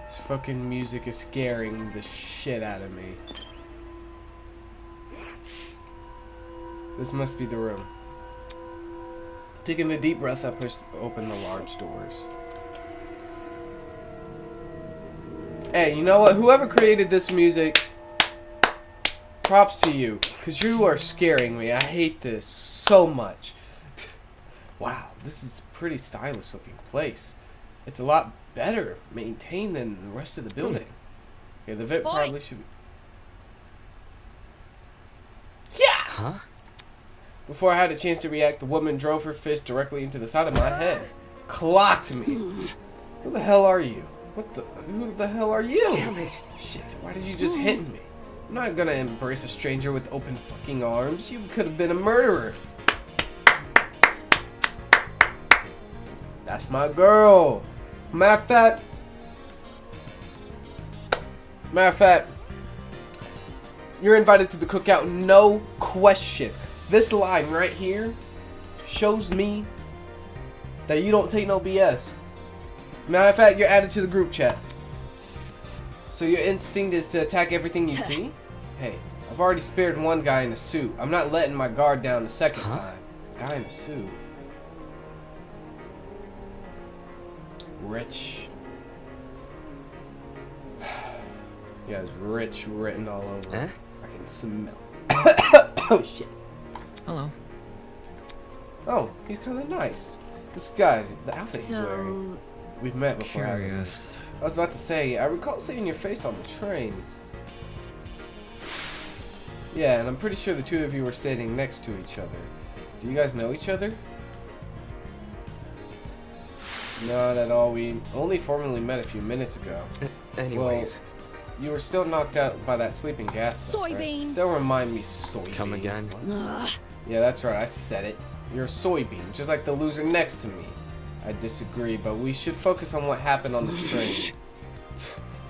This fucking music is scaring the shit out of me. This must be the room. Taking a deep breath, I pushed open the large doors. Hey, you know what? Whoever created this music, props to you. Because you are scaring me. I hate this so much. Wow, this is a pretty stylish looking place. It's a lot better maintained than the rest of the building. Okay, the vent probably should be... Yeah! Huh? Before I had a chance to react, the woman drove her fist directly into the side of my head. Clocked me. Who the hell are you? Who the hell are you? Damn it. Shit, why did you just hit me? I'm not gonna embrace a stranger with open fucking arms. You could have been a murderer. That's my girl. Matter of fact, you're invited to the cookout, no question. This line right here shows me that you don't take no BS. Matter of fact, you're added to the group chat. So your instinct is to attack everything you see? Hey, I've already spared one guy in a suit. I'm not letting my guard down a second time. Guy in a suit. Rich. Yeah, there's rich written all over. Eh? I can smell. Oh shit. Hello. Oh, he's kind of nice. This guy's the outfit he's wearing. So... We've met before. haven't we? Curious. I was about to say, I recall seeing your face on the train. Yeah, and I'm pretty sure the two of you were standing next to each other. Do you guys know each other? Not at all. We only formally met a few minutes ago. Anyways. You were still knocked out by that sleeping gas stuff, Soybean. right? Don't remind me, soybean. Come again? Ugh. Yeah, that's right. I said it. You're a soybean, just like the loser next to me. I disagree, but we should focus on what happened on the train.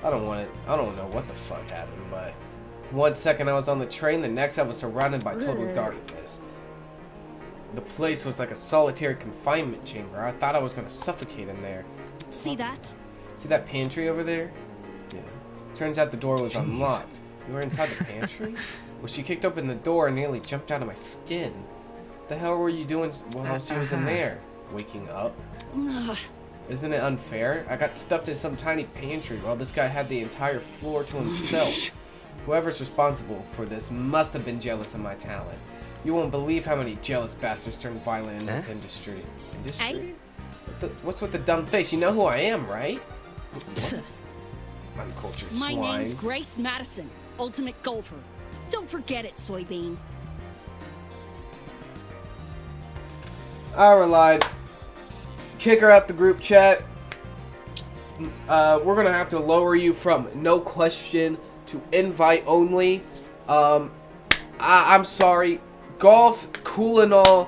I don't know what the fuck happened, but 1 second I was on the train, the next I was surrounded by total darkness. The place was like a solitary confinement chamber. I thought I was gonna suffocate in there. See that? See that pantry over there? Yeah. Turns out the door was unlocked. You were inside the pantry? Well, she kicked open the door and nearly jumped out of my skin. The hell were you doing while she was in there? Waking up? Ugh. Isn't it unfair? I got stuffed in some tiny pantry while this guy had the entire floor to himself. Whoever's responsible for this must have been jealous of my talent. You won't believe how many jealous bastards turn violent in this industry. Industry? What's with the dumb face? You know who I am, right? What? Uncultured My swine. name's Grace Madison, ultimate golfer. Don't forget it, Soybean. I relied. Kick her out the group chat. We're gonna have to lower you from no question to invite only. I'm sorry. Golf, cool and all,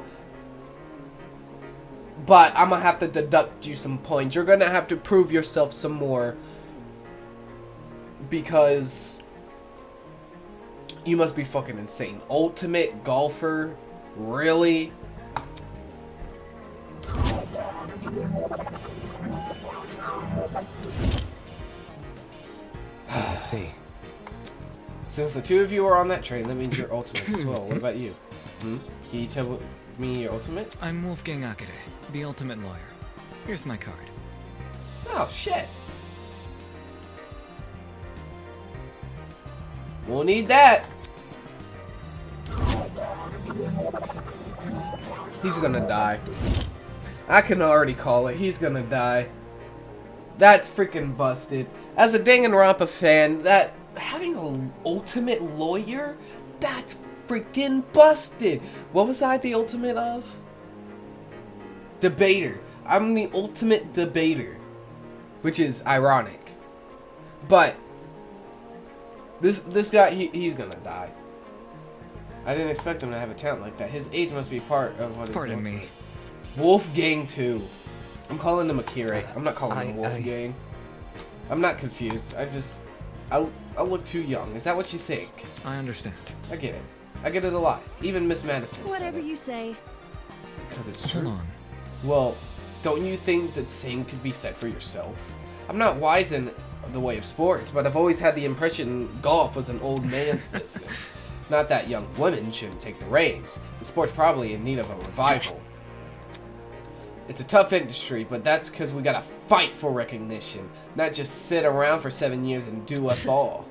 but I'm gonna have to deduct you some points. You're gonna have to prove yourself some more because you must be fucking insane. Ultimate golfer? Really? I see. Since the two of you are on that train, that means you're ultimates as well. What about you? Can you tell me your ultimate? I'm Wolfgang Akere, the ultimate lawyer. Here's my card. Oh, shit. We'll need that. He's gonna die. I can already call it. He's gonna die. That's freaking busted. As a Danganronpa fan, that having an ultimate lawyer, that's freaking busted. What was I the ultimate of? Debater. I'm the ultimate debater, which is ironic. But this guy, he's gonna die. I didn't expect him to have a talent like that. His age must be part of what. Pardon me. Wolfgang 2. I'm calling him Akira. I'm not calling him Wolfgang. I'm not confused. I look too young. Is that what you think? I understand. I get it. I get it a lot. Even Miss Madison. Whatever you say. Because it's Hold true. on. Well, don't you think that same could be said for yourself? I'm not wise in the way of sports, but I've always had the impression golf was an old man's business. Not that young women shouldn't take the reins. The sport's probably in need of a revival. It's a tough industry, but that's because we gotta fight for recognition, not just sit around for 7 years and do us all.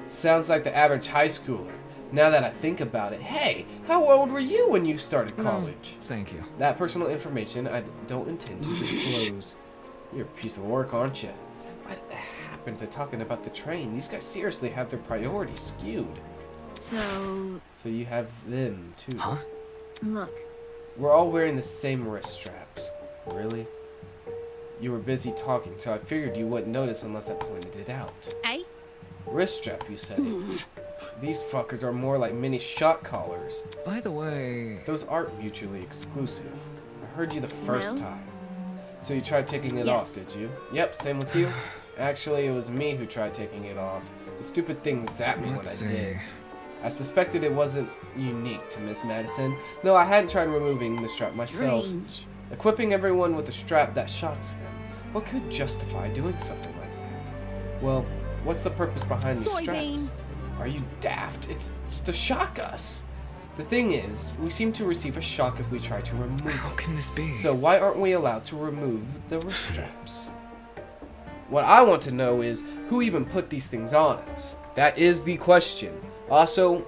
Sounds like the average high schooler. Now that I think about it, hey, how old were you when you started college? Thank you. That personal information I don't intend to disclose. You're a piece of work, aren't you? What happened to talking about the train? These guys seriously have their priorities skewed. So, So you have them, too. Huh? look. We're all wearing the same wrist straps. Really? You were busy talking, so I figured you wouldn't notice unless I pointed it out. Eh? Wrist strap, you said. These fuckers are more like mini shot collars. By the way, Those aren't mutually exclusive. I heard you the first Well? time. So you tried taking it Yes. off, did you? Yep, same with you. Actually, it was me who tried taking it off. The stupid thing zapped me when let's I see. did. I suspected it wasn't unique to Miss Madison. No, I hadn't tried removing the strap myself. Strange. Equipping everyone with a strap that shocks them. What could justify doing something like that? Well, what's the purpose behind these Soybean. straps? Are you daft? It's to shock us. The thing is, we seem to receive a shock if we try to remove how it. can this be? So why aren't we allowed to remove the wrist straps? What I want to know is, who even put these things on us? That is the question. Also,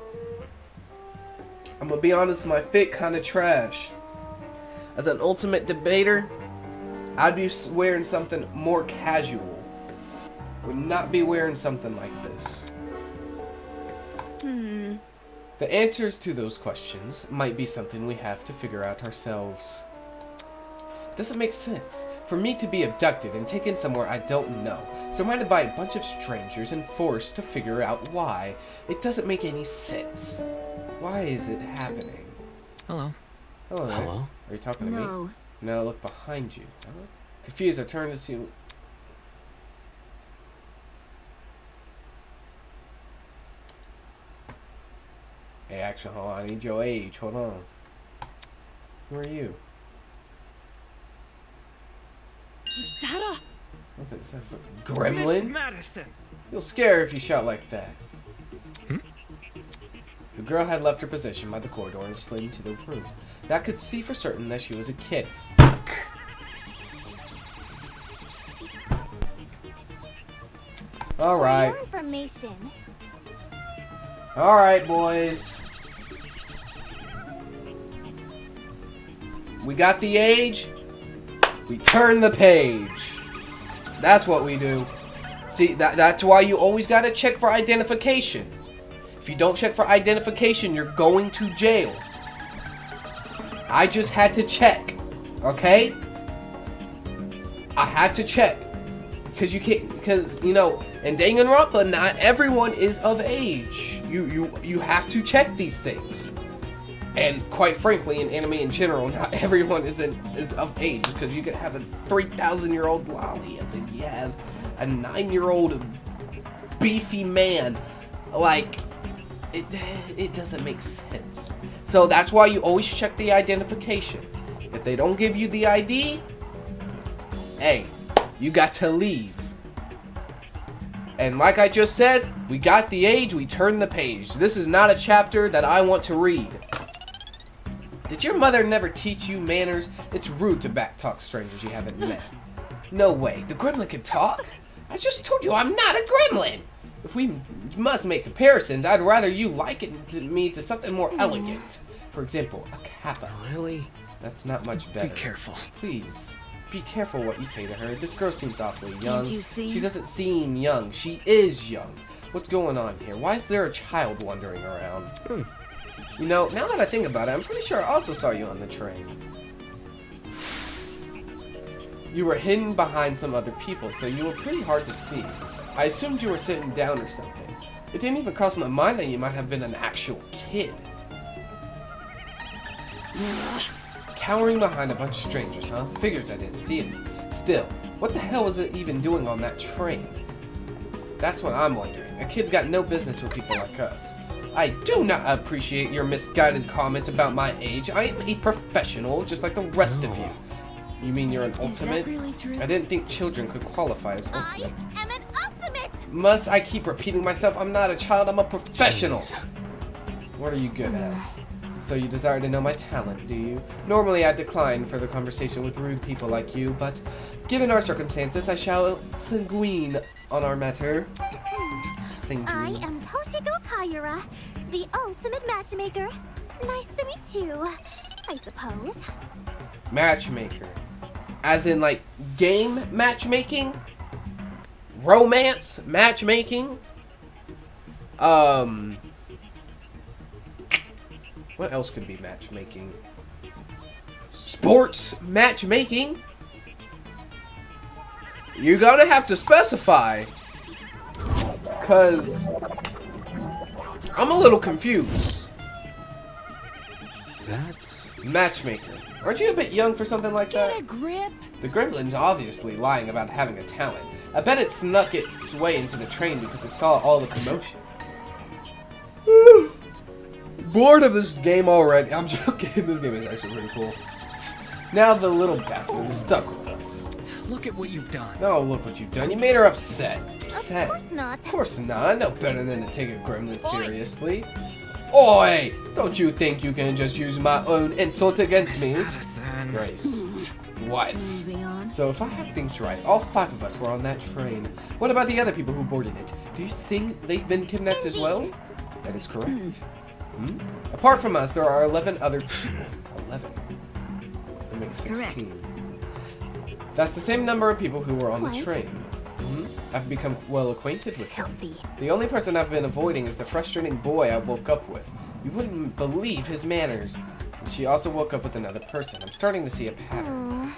I'm gonna be honest, my fit kinda trash. As an ultimate debater, I'd be wearing something more casual. Would not be wearing something like this. The answers to those questions might be something we have to figure out ourselves. Doesn't make sense for me to be abducted and taken somewhere I don't know, surrounded by a bunch of strangers and forced to figure out why. It doesn't make any sense. Why is it happening? Hello. Hello there. Hello? Are you talking to me? No. No, look behind you. Confused, I turned to see. Hey, actually, hold on. I need your age. Hold on. Who are you? Is that a... What's that? Is that a gremlin? Madison. You'll scare if you shout like that. girl had left her position by the corridor and slid into the room. That could see for certain that she was a kid. Alright. For your information. Alright, boys. We got the age. We turn the page. That's what we do. See, that's why you always gotta check for identification. If you don't check for identification, you're going to jail. I just had to check. Okay? I had to check. Because you can't, because, you know, in Danganronpa, not everyone is of age. You have to check these things. And quite frankly, in anime in general, not everyone is of age. Because you could have a 3,000-year-old lolly, and then you have a 9-year-old beefy man. Like, it doesn't make sense. So that's why you always check the identification. If they don't give you the ID, hey, you got to leave. And like I just said, we got the age, we turned the page. This is not a chapter that I want to read. Did your mother never teach you manners? It's rude to backtalk strangers you haven't met. No way, the gremlin can talk? I just told you I'm not a gremlin. If we must make comparisons, I'd rather you liken me to something more elegant. For example, a kappa. Really? That's not much better. Be careful. Please, be careful what you say to her. This girl seems awfully young. Can't you see? She doesn't seem young. She is young. What's going on here? Why is there a child wandering around? You know, now that I think about it, I'm pretty sure I also saw you on the train. You were hidden behind some other people, so you were pretty hard to see. I assumed you were sitting down or something. It didn't even cross my mind that you might have been an actual kid. Cowering behind a bunch of strangers, huh? Figures I didn't see it. Still, what the hell was it even doing on that train? That's what I'm wondering. A kid's got no business with people like us. I do not appreciate your misguided comments about my age. I am a professional, just like the rest of you. You mean you're an ultimate? Really true? I didn't think children could qualify as ultimate. I am an ultimate. Must I keep repeating myself? I'm not a child, I'm a professional. Jeez. What are you good at? So you desire to know my talent, do you? Normally I decline further conversation with rude people like you, but given our circumstances, I shall sanguine on our matter. I am Toshiko Kayura, the ultimate matchmaker. Nice to meet you, I suppose. Matchmaker. As in, like, game matchmaking? Romance matchmaking? What else could be matchmaking? Sports matchmaking? You're gonna have to specify. Because I'm a little confused. That's... Matchmaker. Aren't you a bit young for something like that? Get a grip. The gremlin's obviously lying about having a talent. I bet it snuck its way into the train because it saw all the commotion. Bored of this game already. I'm joking. This game is actually pretty cool. Now the little bastard is stuck with us. Look at what you've done. Oh, look what you've done. You made her upset. Upset? Of course not. Of course not. I know better than to take a gremlin seriously. Oi! Don't you think you can just use my own insult against me? Madison. Grace. What? Moving on. So if I have things right, all 5 of us were on that train. What about the other people who boarded it? Do you think they've been kidnapped as well? That is correct. Apart from us, there are 11 other people. 11. That makes 16. Correct. That's the same number of people who were on the What? train. I've become well acquainted with him. Filthy. The only person I've been avoiding is the frustrating boy I woke up with. You wouldn't believe his manners. She also woke up with another person. I'm starting to see a pattern.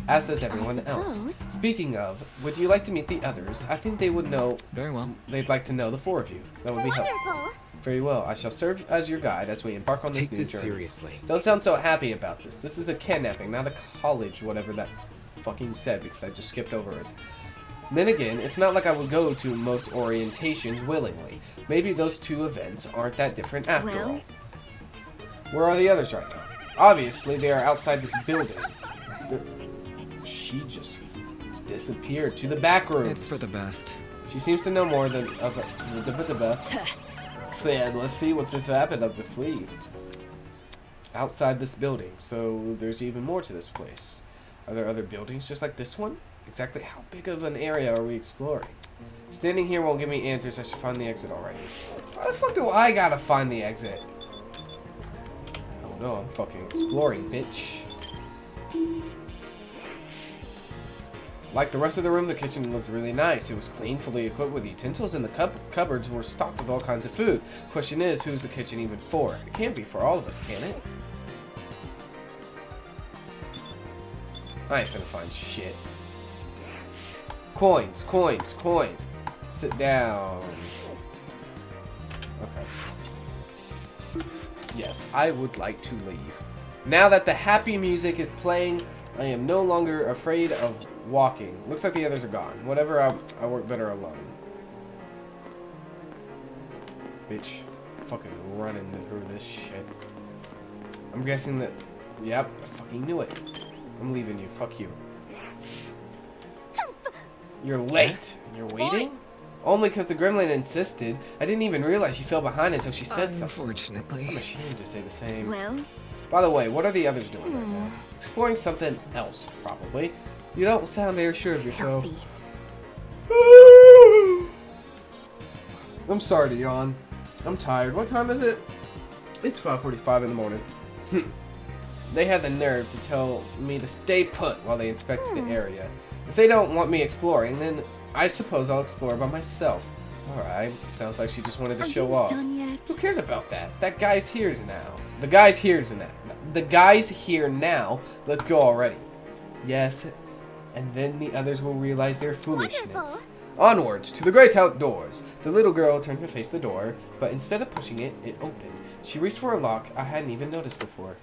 As does everyone else. suppose. Speaking of, would you like to meet the others? I think they would know. Very well. They'd like to know the 4 of you. That would be helpful. Wonderful. Very well. I shall serve as your guide as we embark on this Take new this journey. seriously. Don't sound so happy about this. This is a kidnapping, not a college, whatever that fucking said, because I just skipped over it. Then again, it's not like I would go to most orientations willingly. Maybe those 2 events aren't that different after Well? all. Where are the others right now? Obviously, they are outside this building. She just disappeared to the back rooms. It's for the best. She seems to know more than Then let's see what's just happened up the sleeve. Outside this building, so there's even more to this place. Are there other buildings just like this one? Exactly how big of an area are we exploring? Standing here won't give me answers. I should find the exit already. Why the fuck do I gotta find the exit? Oh no, I'm fucking exploring, bitch. Like the rest of the room, the kitchen looked really nice. It was clean, fully equipped with utensils, and the cupboards were stocked with all kinds of food. Question is, who's the kitchen even for? It can't be for all of us, can it? I ain't finna find shit. Coins, coins, coins. Sit down. Okay. Yes, I would like to leave. Now that the happy music is playing, I am no longer afraid of walking. Looks like the others are gone. Whatever, I work better alone. Bitch. Fucking running through this shit. I'm guessing that... Yep, I fucking knew it. I'm leaving you. Fuck you. You're late. You're waiting? Only because the gremlin insisted. I didn't even realize she fell behind until she said something. Unfortunately. I'm ashamed to say the same. Well, By the way, what are the others doing right now? Exploring something else, probably. You don't sound very sure of yourself. Healthy. I'm sorry to yawn. I'm tired. What time is it? It's 5:45 in the morning. They had the nerve to tell me to stay put while they inspected the area. If they don't want me exploring, then I suppose I'll explore by myself. Alright, sounds like she just wanted to show off. done yet? Who cares about that? That guy's here now. The guy's here now. The guy's here now. Let's go already. Yes, and then the others will realize their foolishness. Wonderful. Onwards to the great outdoors. The little girl turned to face the door, but instead of pushing it, it opened. She reached for a lock I hadn't even noticed before.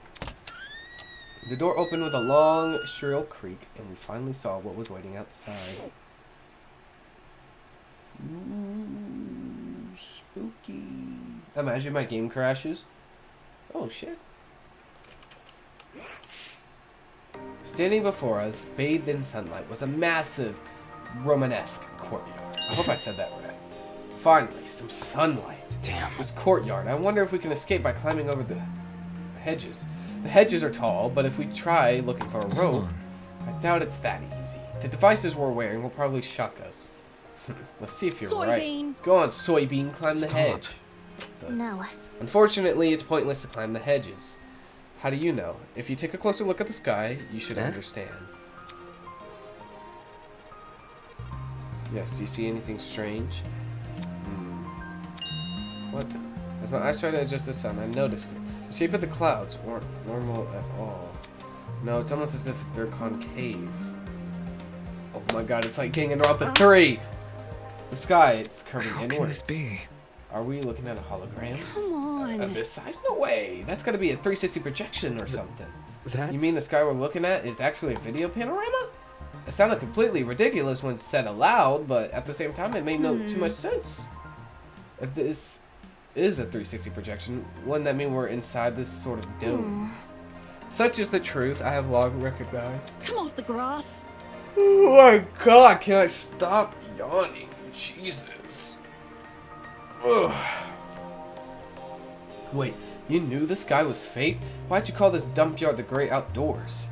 The door opened with a long, shrill creak, and we finally saw what was waiting outside. Ooh, spooky. Imagine my game crashes. Oh, shit. Standing before us, bathed in sunlight, was a massive Romanesque courtyard. I hope I said that right. Finally, some sunlight. Damn. This courtyard. I wonder if we can escape by climbing over the hedges. The hedges are tall, but if we try looking for a rope, I doubt it's that easy. The devices we're wearing will probably shock us. Let's see if you're Soybean. right. Go on, soybean, climb the Stop. hedge. No. Unfortunately, it's pointless to climb the hedges. How do you know? If you take a closer look at the sky, you should understand. Yes, do you see anything strange? What? As my eyes tried to adjust the sun, I noticed it. The shape of the clouds weren't normal at all. No, it's almost as if they're concave. Oh my god, it's like Danganronpa 3! The sky, it's curving How can inwards. this be? Are we looking at a hologram? Come on. Of this size? No way! That's gotta be a 360 projection or something. That's... You mean the sky we're looking at is actually a video panorama? It sounded completely ridiculous when said aloud, but at the same time it made no too much sense. If this is a 360 projection, wouldn't that mean we're inside this sort of dome? Such is the truth I have long recognized. Come off the grass. Oh my god, can I stop yawning? Jesus. Ugh. Wait, you knew the sky was fake? Why'd you call this dump yard the great outdoors?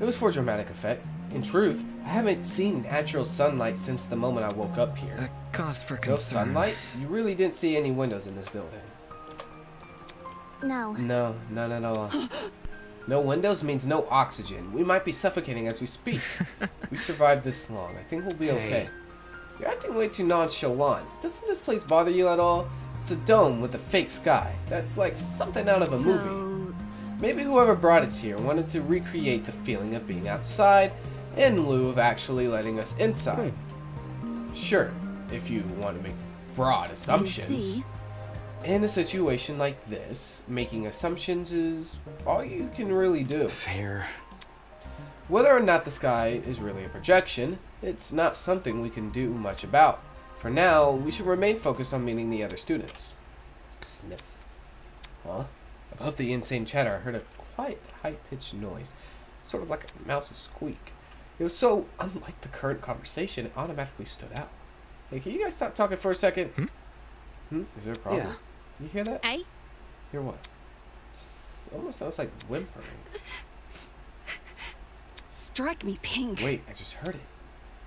It was for dramatic effect. In truth, I haven't seen natural sunlight since the moment I woke up here. A cause for No concern. sunlight? You really didn't see any windows in this building. No. No, none at all. No windows means no oxygen. We might be suffocating as we speak. We survived this long. I think we'll be okay. Hey. You're acting way too nonchalant. Doesn't this place bother you at all? It's a dome with a fake sky. That's like something out of a movie. So, Maybe whoever brought us here wanted to recreate the feeling of being outside in lieu of actually letting us inside. Sure, if you want to make broad you assumptions. see, In a situation like this, making assumptions is all you can really do. Fair. Whether or not the sky is really a projection, it's not something we can do much about. For now, we should remain focused on meeting the other students. Sniff. Huh? Above the insane chatter, I heard a quiet, high-pitched noise, sort of like a mouse's squeak. It was so unlike the current conversation, it automatically stood out. Hey, can you guys stop talking for a second? Is there a problem? Yeah. You hear that? Eh? Hear what? It almost sounds like whimpering. Strike me pink. Wait, I just heard it.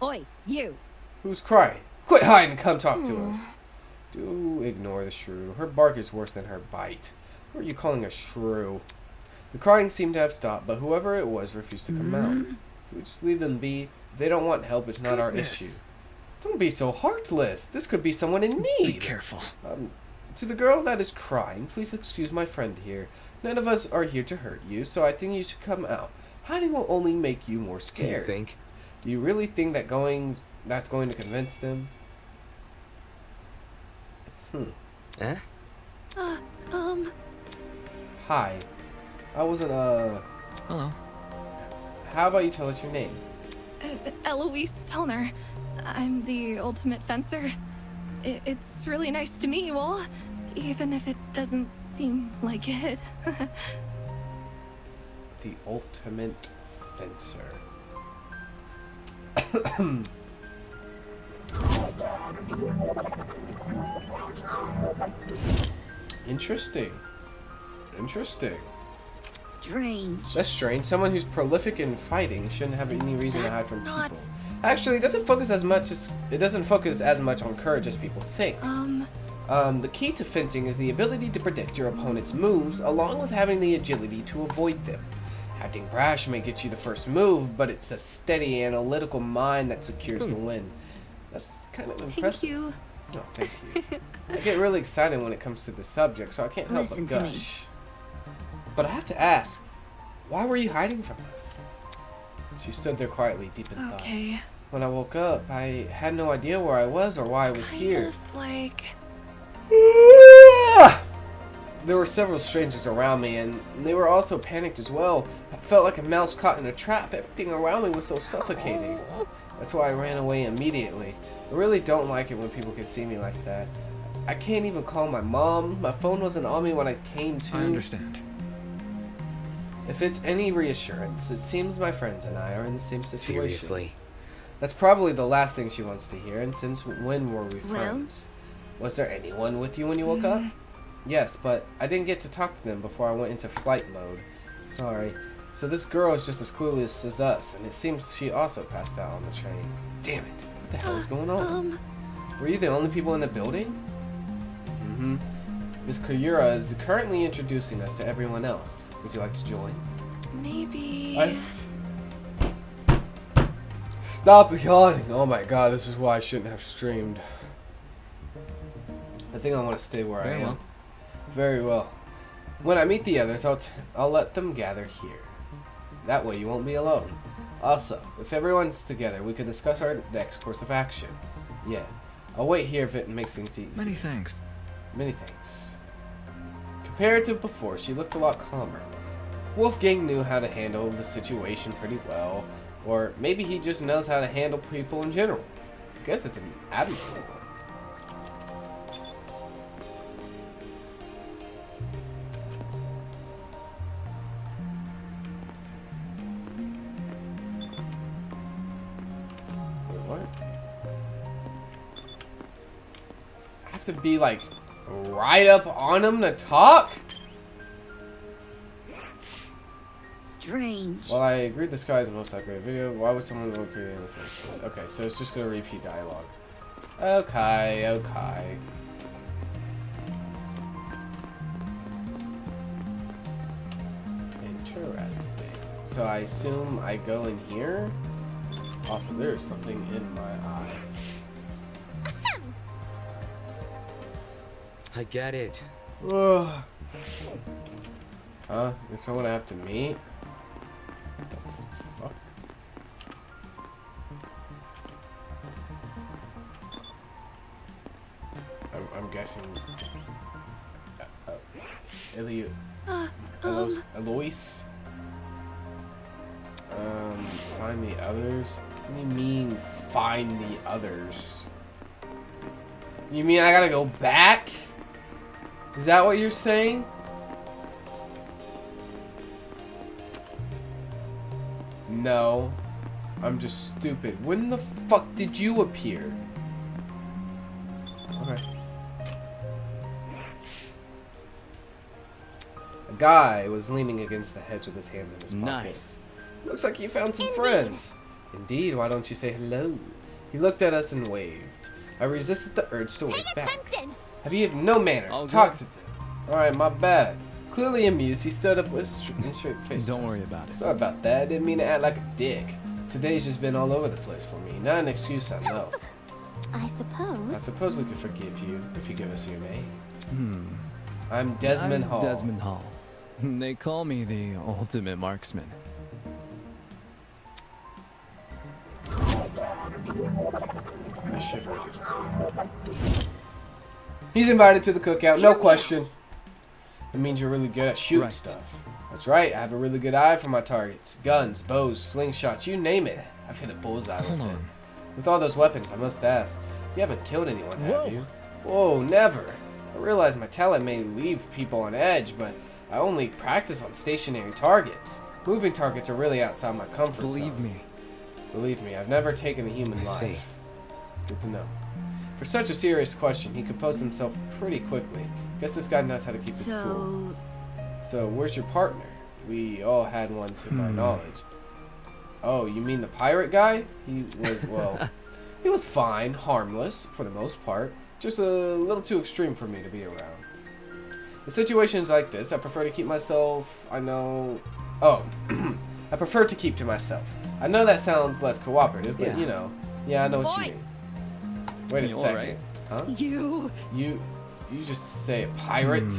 Oi, you. Who's crying? Quit hiding and come talk to us. Do ignore the shrew. Her bark is worse than her bite. Who are you calling a shrew? The crying seemed to have stopped, but whoever it was refused to come out. If we just leave them be, if they don't want help, it's not our issue. Don't be so heartless. This could be someone in need. Be careful. To the girl that is crying, please excuse my friend here. None of us are here to hurt you, so I think you should come out. Hiding will only make you more scared. You think? Do you really think that's going to convince them? Eh? Hi. I wasn't, Hello. How about you tell us your name? Eloise Tellner. I'm the ultimate fencer. It's really nice to meet you all, even if it doesn't seem like it. The ultimate fencer. Interesting. Interesting. Strange. That's strange. Someone who's prolific in fighting shouldn't have any reason to hide from That's people. Actually, it doesn't focus as much on courage as people think. The key to fencing is the ability to predict your opponent's moves, along with having the agility to avoid them. Acting brash may get you the first move, but it's a steady, analytical mind that secures the win. That's kind of impressive. Thank you. Oh, thank you. I get really excited when it comes to the subject, so I can't help Listen but to me. gush. But I have to ask, why were you hiding from us? She stood there quietly, deep in thought. Okay. When I woke up, I had no idea where I was or why I was here. Like, There were several strangers around me, and they were also panicked as well. I felt like a mouse caught in a trap. Everything around me was so suffocating. That's why I ran away immediately. I really don't like it when people can see me like that. I can't even call my mom. My phone wasn't on me when I came to. I understand. If it's any reassurance, it seems my friends and I are in the same situation. Seriously? That's probably the last thing she wants to hear, and since when were we Well? friends? Was there anyone with you when you woke up? Yes, but I didn't get to talk to them before I went into flight mode. Sorry. So this girl is just as clueless as us, and it seems she also passed out on the train. Damn it. What the hell is going on? Were you the only people in the building? Mm-hmm. Miss Kayura is currently introducing us to everyone else. Would you like to join? maybe. Stop yawning! Oh my god, this is why I shouldn't have streamed. I think I want to stay where I am. Well. Very well. When I meet the others, I'll let them gather here. That way you won't be alone. Also, if everyone's together, we can discuss our next course of action. Yeah, I'll wait here if it makes things easy. Many thanks. Many thanks. Compared to before, she looked a lot calmer. Wolfgang knew how to handle the situation pretty well, or maybe he just knows how to handle people in general. I guess it's an admirable one. What? I have to be like right up on him to talk? Strange. Well, I agree the sky is most likely a video. Why would someone look here in the first place? Okay, so it's just gonna repeat dialogue. Okay, okay. Interesting. So I assume I go in here? Also, there's something in my eye. I get it. Ugh. Huh? Is someone I have to meet? What the fuck? I'm guessing. Eloise. Find the others. What do you mean, find the others? You mean I gotta go back? Is that what you're saying? No. I'm just stupid. When the fuck did you appear? Okay. A guy was leaning against the hedge with his hands in his pocket. Nice. Looks like you found some Indeed. friends. Indeed, why don't you say hello? He looked at us and waved. I resisted the urge to Pay wave back. attention! Have you have no manners? All Talk good. to them. Alright, my bad. Clearly amused, he stood up with straight face. Don't worry about it. Sorry about that. I didn't mean to act like a dick. Today's just been all over the place for me. Not an excuse, I know. I I suppose. suppose we could forgive you if you give us your name. I'm Desmond I'm Hall. Desmond Hall. They call me the ultimate marksman. I shivered. He's invited to the cookout, no question. It means you're really good at shooting Right. stuff. That's right, I have a really good eye for my targets. Guns, bows, slingshots, you name it. I've hit a bullseye with Hold it. on. With all those weapons, I must ask, you haven't killed anyone, have Whoa. you? Whoa, never. I realize my talent may leave people on edge, but I only practice on stationary targets. Moving targets are really outside my comfort Believe zone. me. Believe me, I've never taken a human I see. life. Good to know. For such a serious question, he composed himself pretty quickly. Guess this guy knows how to keep his cool. So, where's your partner? We all had one to my knowledge. Oh, you mean the pirate guy? He was, well, he was fine, harmless, for the most part. Just a little too extreme for me to be around. In situations like this, I prefer to keep myself, I know... Oh, I prefer to keep to myself. I know that sounds less cooperative, but Yeah. you know. Yeah, I know what Oi! you mean. Wait a You all second. right? Huh? You. You just say a pirate?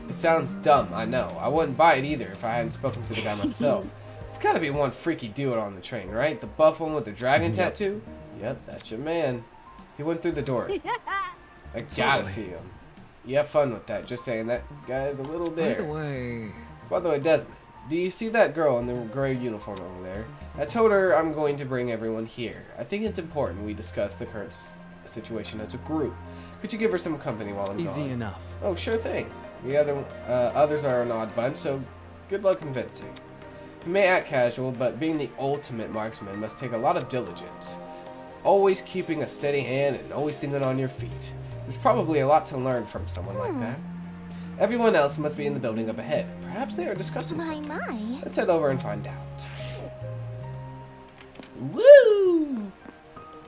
It sounds dumb, I know. I wouldn't buy it either if I hadn't spoken to the guy myself. It's gotta be one freaky dude on the train, right? The buff one with the dragon tattoo? Yep, that's your man. He went through the door. I gotta Totally. see him. You have fun with that, just saying that guy's a little By the there. way, By the way, Desmond, do you see that girl in the gray uniform over there? I told her I'm going to bring everyone here. I think it's important we discuss the current situation as a group. Could you give her some company while I'm Easy gone? enough. Oh, sure thing. The others are an odd bunch, so good luck convincing. You may act casual, but being the ultimate marksman must take a lot of diligence. Always keeping a steady hand and always thinking on your feet. There's probably a lot to learn from someone like that. Everyone else must be in the building up ahead. Perhaps they are discussing My, something. my. Let's head over and find out. Woo!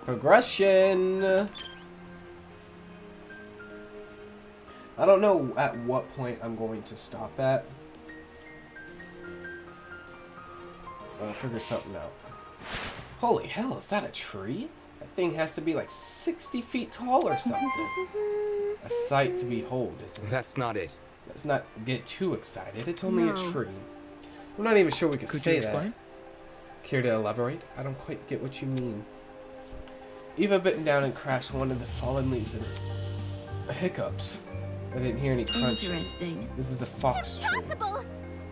Progression! I don't know at what point I'm going to stop at. I'll figure something out. Holy hell, is that a tree? That thing has to be like 60 feet tall or something. A sight to behold, isn't it? That's not it. Let's not get too excited. It's only No. a tree. I'm not even sure we could could say you explain? that. Care to elaborate? I don't quite get what you mean. Eva bitten down and crashed one of the fallen leaves in it. Hiccups. I didn't hear any crunching. Interesting. This is a fox tree. Impossible!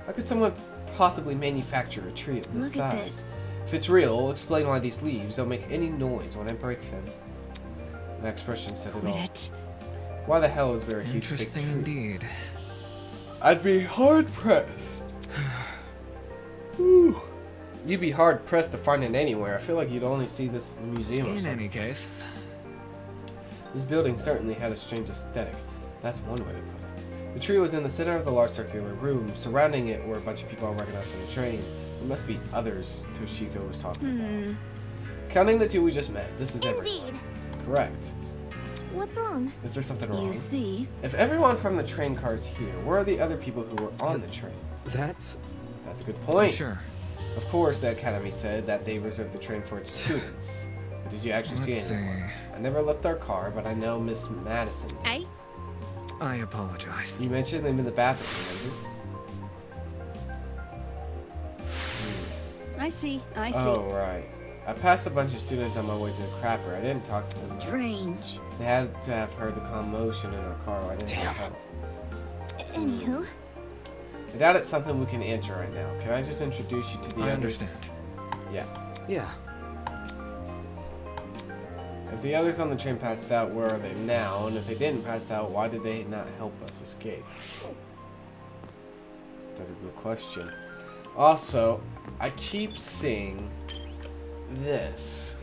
How could someone possibly manufacture a tree of this Look size? at this. If it's real, explain why these leaves don't make any noise when I break them. That expression said it Quit all. it. Why the hell is there a huge fake interesting tree? indeed. I'd be hard pressed. Whew. You'd be hard pressed to find it anywhere. I feel like you'd only see this in a museum or In something. any case, This building certainly had a strange aesthetic. That's one way to put it. The tree was in the center of the large circular room. Surrounding it were a bunch of people I recognized from the train. There must be others Toshiko was talking about. Counting the two we just met, this is everyone. Indeed. Correct. What's wrong? Is there something wrong? You see? If everyone from the train car is here, where are the other people who were on the train? That's... That's a good point. sure. Of course, the Academy said that they reserved the train for its students. But did you actually see Let's anyone? see. I never left our car, but I know Miss Madison did. Hey? I apologize. You mentioned them in the bathroom, I see. I remember? see. Oh, right. I passed a bunch of students on my way to the crapper. I didn't talk to them. Strange. They had to have heard the commotion in our car. I didn't Damn. help. Anywho, I doubt it's something we can answer right now. Can I just introduce you to the I others? understand. Yeah. Yeah. If the others on the train passed out, where are they now? And if they didn't pass out, why did they not help us escape? That's a good question. Also, I keep seeing this.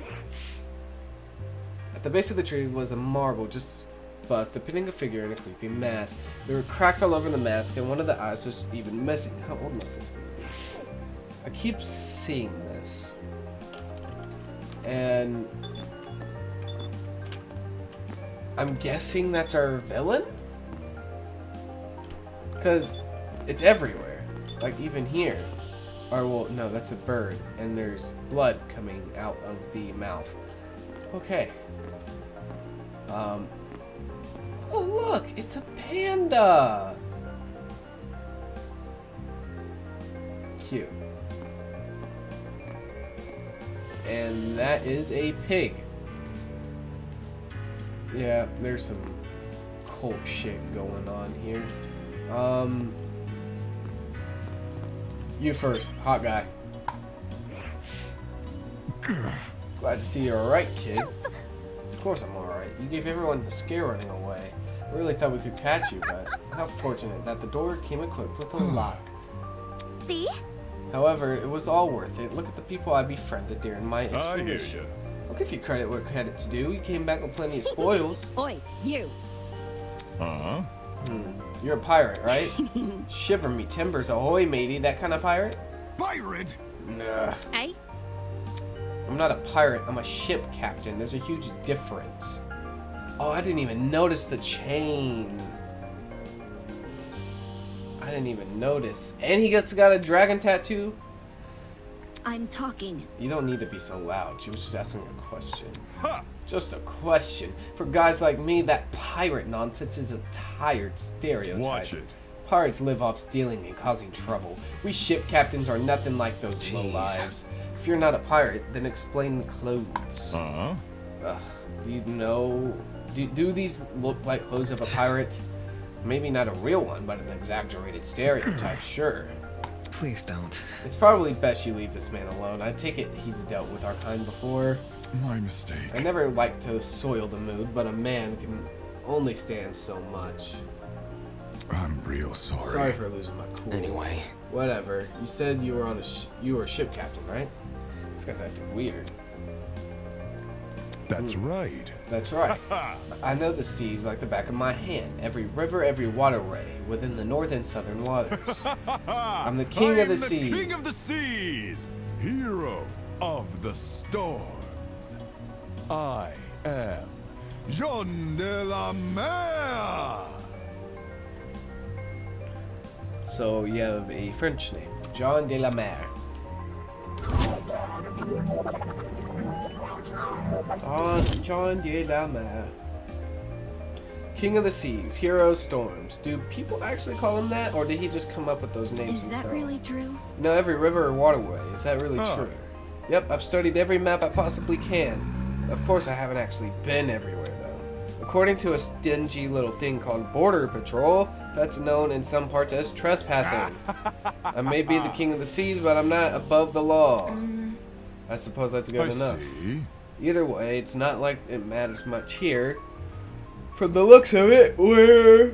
At the base of the tree was a marble just bust, depicting a figure in a creepy mask. There were cracks all over the mask, and one of the eyes was even missing. How old must this be? I keep seeing this. And I'm guessing that's our villain? Because it's everywhere. Like, even here. Or, well, no, that's a bird. And there's blood coming out of the mouth. Okay. Oh, look! It's a panda! Cute. And that is a pig. Yeah, there's some cult shit going on here. You first, hot guy. Glad to see you're alright, kid. Of course I'm alright. You gave everyone a scare running away. I really thought we could catch you, but how fortunate that the door came equipped with a lock. See? However, it was all worth it. Look at the people I befriended during my I hear expedition. you. I'll give you credit where credit's due. You came back with plenty of spoils. Oi, you. Uh-huh. You're a pirate, right? Shiver me timbers, ahoy, matey. That kind of pirate? Pirate? Nah. Hey? I'm not a pirate. I'm a ship captain. There's a huge difference. Oh, I didn't even notice the chain. I didn't even notice. And he got a dragon tattoo? I'm talking. You don't need to be so loud. She was just asking a question. Ha! Just a question. For guys like me, that pirate nonsense is a tired stereotype. Watch it. Pirates live off stealing and causing trouble. We ship captains are nothing like those lowlives. If you're not a pirate, then explain the clothes. Uh-huh. Ugh, do you know... Do these look like clothes of a pirate? Maybe not a real one, but an exaggerated stereotype, sure. Please don't. It's probably best you leave this man alone. I take it he's dealt with our kind before. My mistake. I never like to soil the mood, but a man can only stand so much. I'm real sorry. Sorry for losing my cool. Anyway, Whatever. You said you were on you were a ship captain, right? This guy's acting weird. That's right. That's right. I know the seas like the back of my hand. Every river, every waterway within the north and southern waters. I'm the king of the seas. King of the seas. Hero of the storms. I am John de la Mer. So you have a French name, John de la Mer. John de la Mer. King of the seas, hero of storms. Do people actually call him that, or did he just come up with those names Is himself? that really true? No, every river or waterway. Is that really Oh. true? Yep, I've studied every map I possibly can. Of course, I haven't actually been everywhere, though. According to a stingy little thing called Border Patrol, that's known in some parts as trespassing. I may be the king of the seas, but I'm not above the law. I suppose that's good I enough. see. Either way, it's not like it matters much here. From the looks of it, we're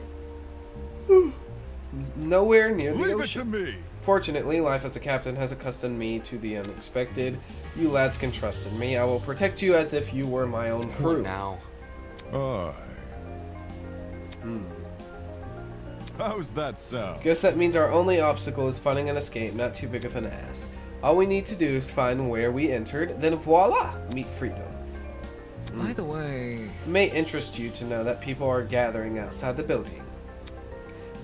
nowhere near the Leave it to ocean. me. Fortunately, life as a captain has accustomed me to the unexpected. You lads can trust in me. I will protect you as if you were my own what crew. now? Aye. How's that sound? Guess that means our only obstacle is finding an escape, not too big of an ass. All we need to do is find where we entered, then voila, meet freedom. By the way, It may interest you to know that people are gathering outside the building.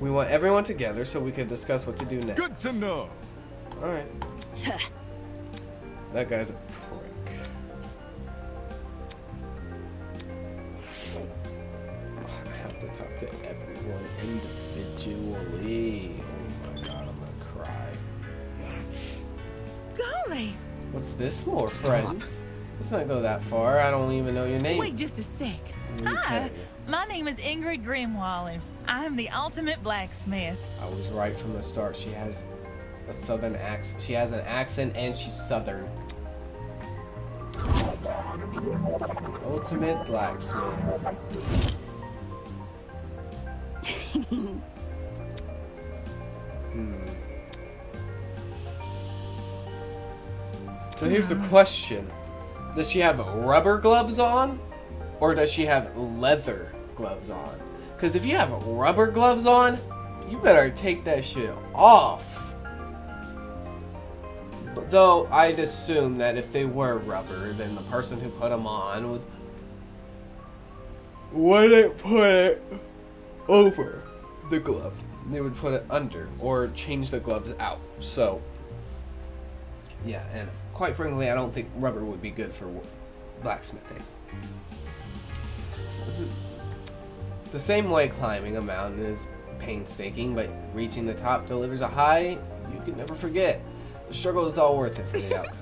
We want everyone together so we can discuss what to do next. Good to know. Alright. That guy's a prick. I have to talk to everyone individually. Oh my god, I'm gonna cry. Golly! What's this, more friends? Let's not go that far. I don't even know your name. Wait just a sec. Let me tell Hi, you. my name is Ingrid Grimwall, and I'm the ultimate blacksmith. I was right from the start. She has a southern accent. She has an accent and she's southern. Ultimate blacksmith. So here's the question. Does she have rubber gloves on? Or does she have leather gloves on. Because if you have rubber gloves on, you better take that shit off. But though I'd assume that if they were rubber, then the person who put them on wouldn't put it over the glove. They would put it under or change the gloves out. So, yeah, and quite frankly, I don't think rubber would be good for blacksmithing. The same way climbing a mountain is painstaking, but reaching the top delivers a high you can never forget. The struggle is all worth it for the outcome.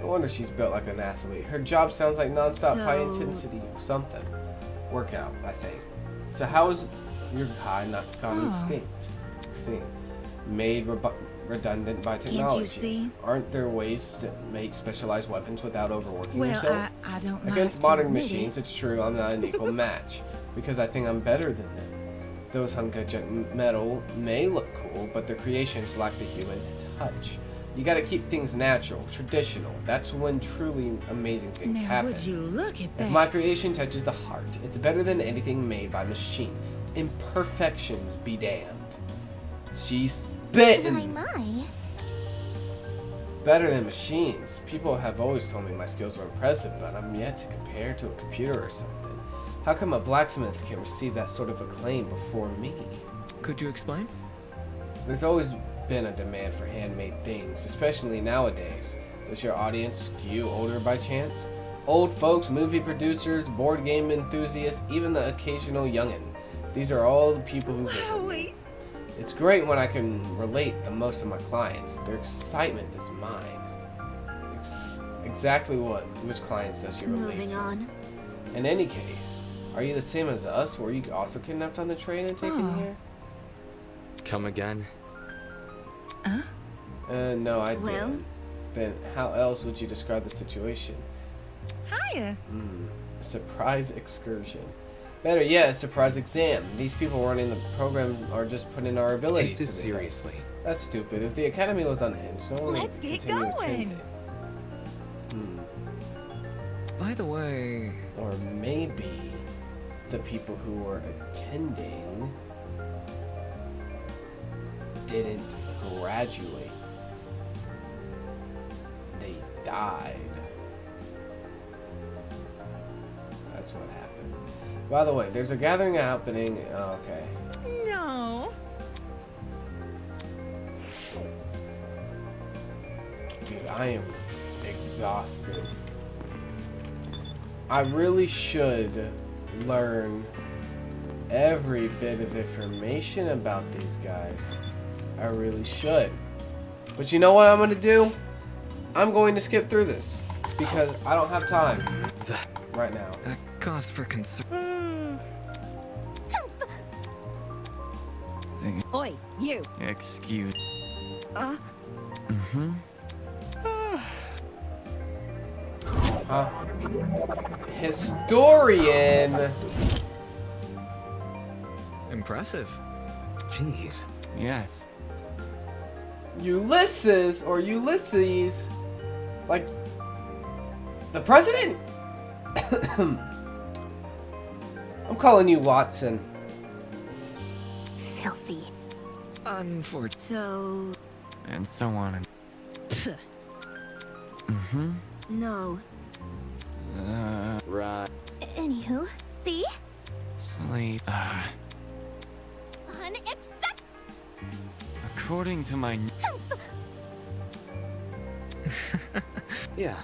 No wonder she's built like an athlete. Her job sounds like non-stop high intensity something. Workout, I think. So how is your guy not gone extinct? Made redundant by technology. Can't you see? Aren't there ways to make specialized weapons without overworking yourself? I don't Against like modern to admit machines, it's true I'm not an equal match, because I think I'm better than them. Those hunk of metal may look cool, but their creations lack the human touch. You gotta keep things natural, traditional. That's when truly amazing things Now, happen. would you look at If that? my creation touches the heart, it's better than anything made by machine. Imperfections be damned. She's bitten. My. Better than machines. People have always told me my skills are impressive, but I'm yet to compare to a computer or something. How come a blacksmith can receive that sort of acclaim before me? Could you explain? There's always been a demand for handmade things, especially nowadays. Does your audience skew older by chance? Old folks, movie producers, board game enthusiasts, even the occasional youngin'. These are all the people who visit me. It's great when I can relate to most of my clients. Their excitement is mine. Exactly which clients does she relate Moving to? on. In any case, are you the same as us? Were you also kidnapped on the train and taken here? Come again? No, I didn't. Well? Then how else would you describe the situation? Hiya. A surprise excursion. Better yet, a surprise exam. These people running the program are just putting our abilities Take this to the test. seriously. That's stupid. If the academy was unhinged, no one Let's would get continue going. attending. By the way, Or maybe the people who were attending didn't graduate. They died. That's what happened. By the way, there's a gathering happening. Oh, okay. No. Dude, I am exhausted. I really should learn every bit of information about these guys. I really should. But you know what I'm going to do? I'm going to skip through this because I don't have time right now. a cause for concern. Oi, you. Excuse. Huh? Historian. Impressive. Jeez. Yes. Ulysses or Ulysses. Like the president? I'm calling you Watson. Filthy. Unfortunate. So, And so on. pff, no. Right. Anywho, see? Sleep. Unacceptable. According to my. Yeah.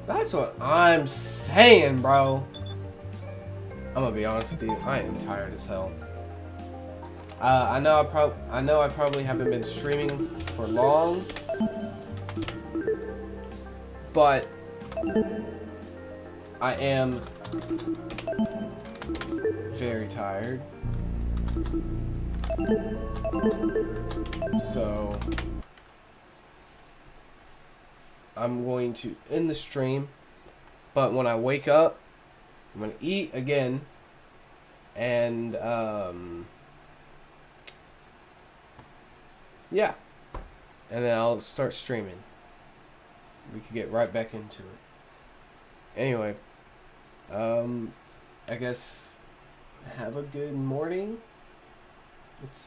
That's what I'm saying, bro. I'm gonna be honest with you. I am tired as hell. I know I probably haven't been streaming for long, but I am very tired. So I'm going to end the stream, but when I wake up, I'm gonna eat again, and yeah, and then I'll start streaming. We could get right back into it. Anyway, I guess have a good morning. It's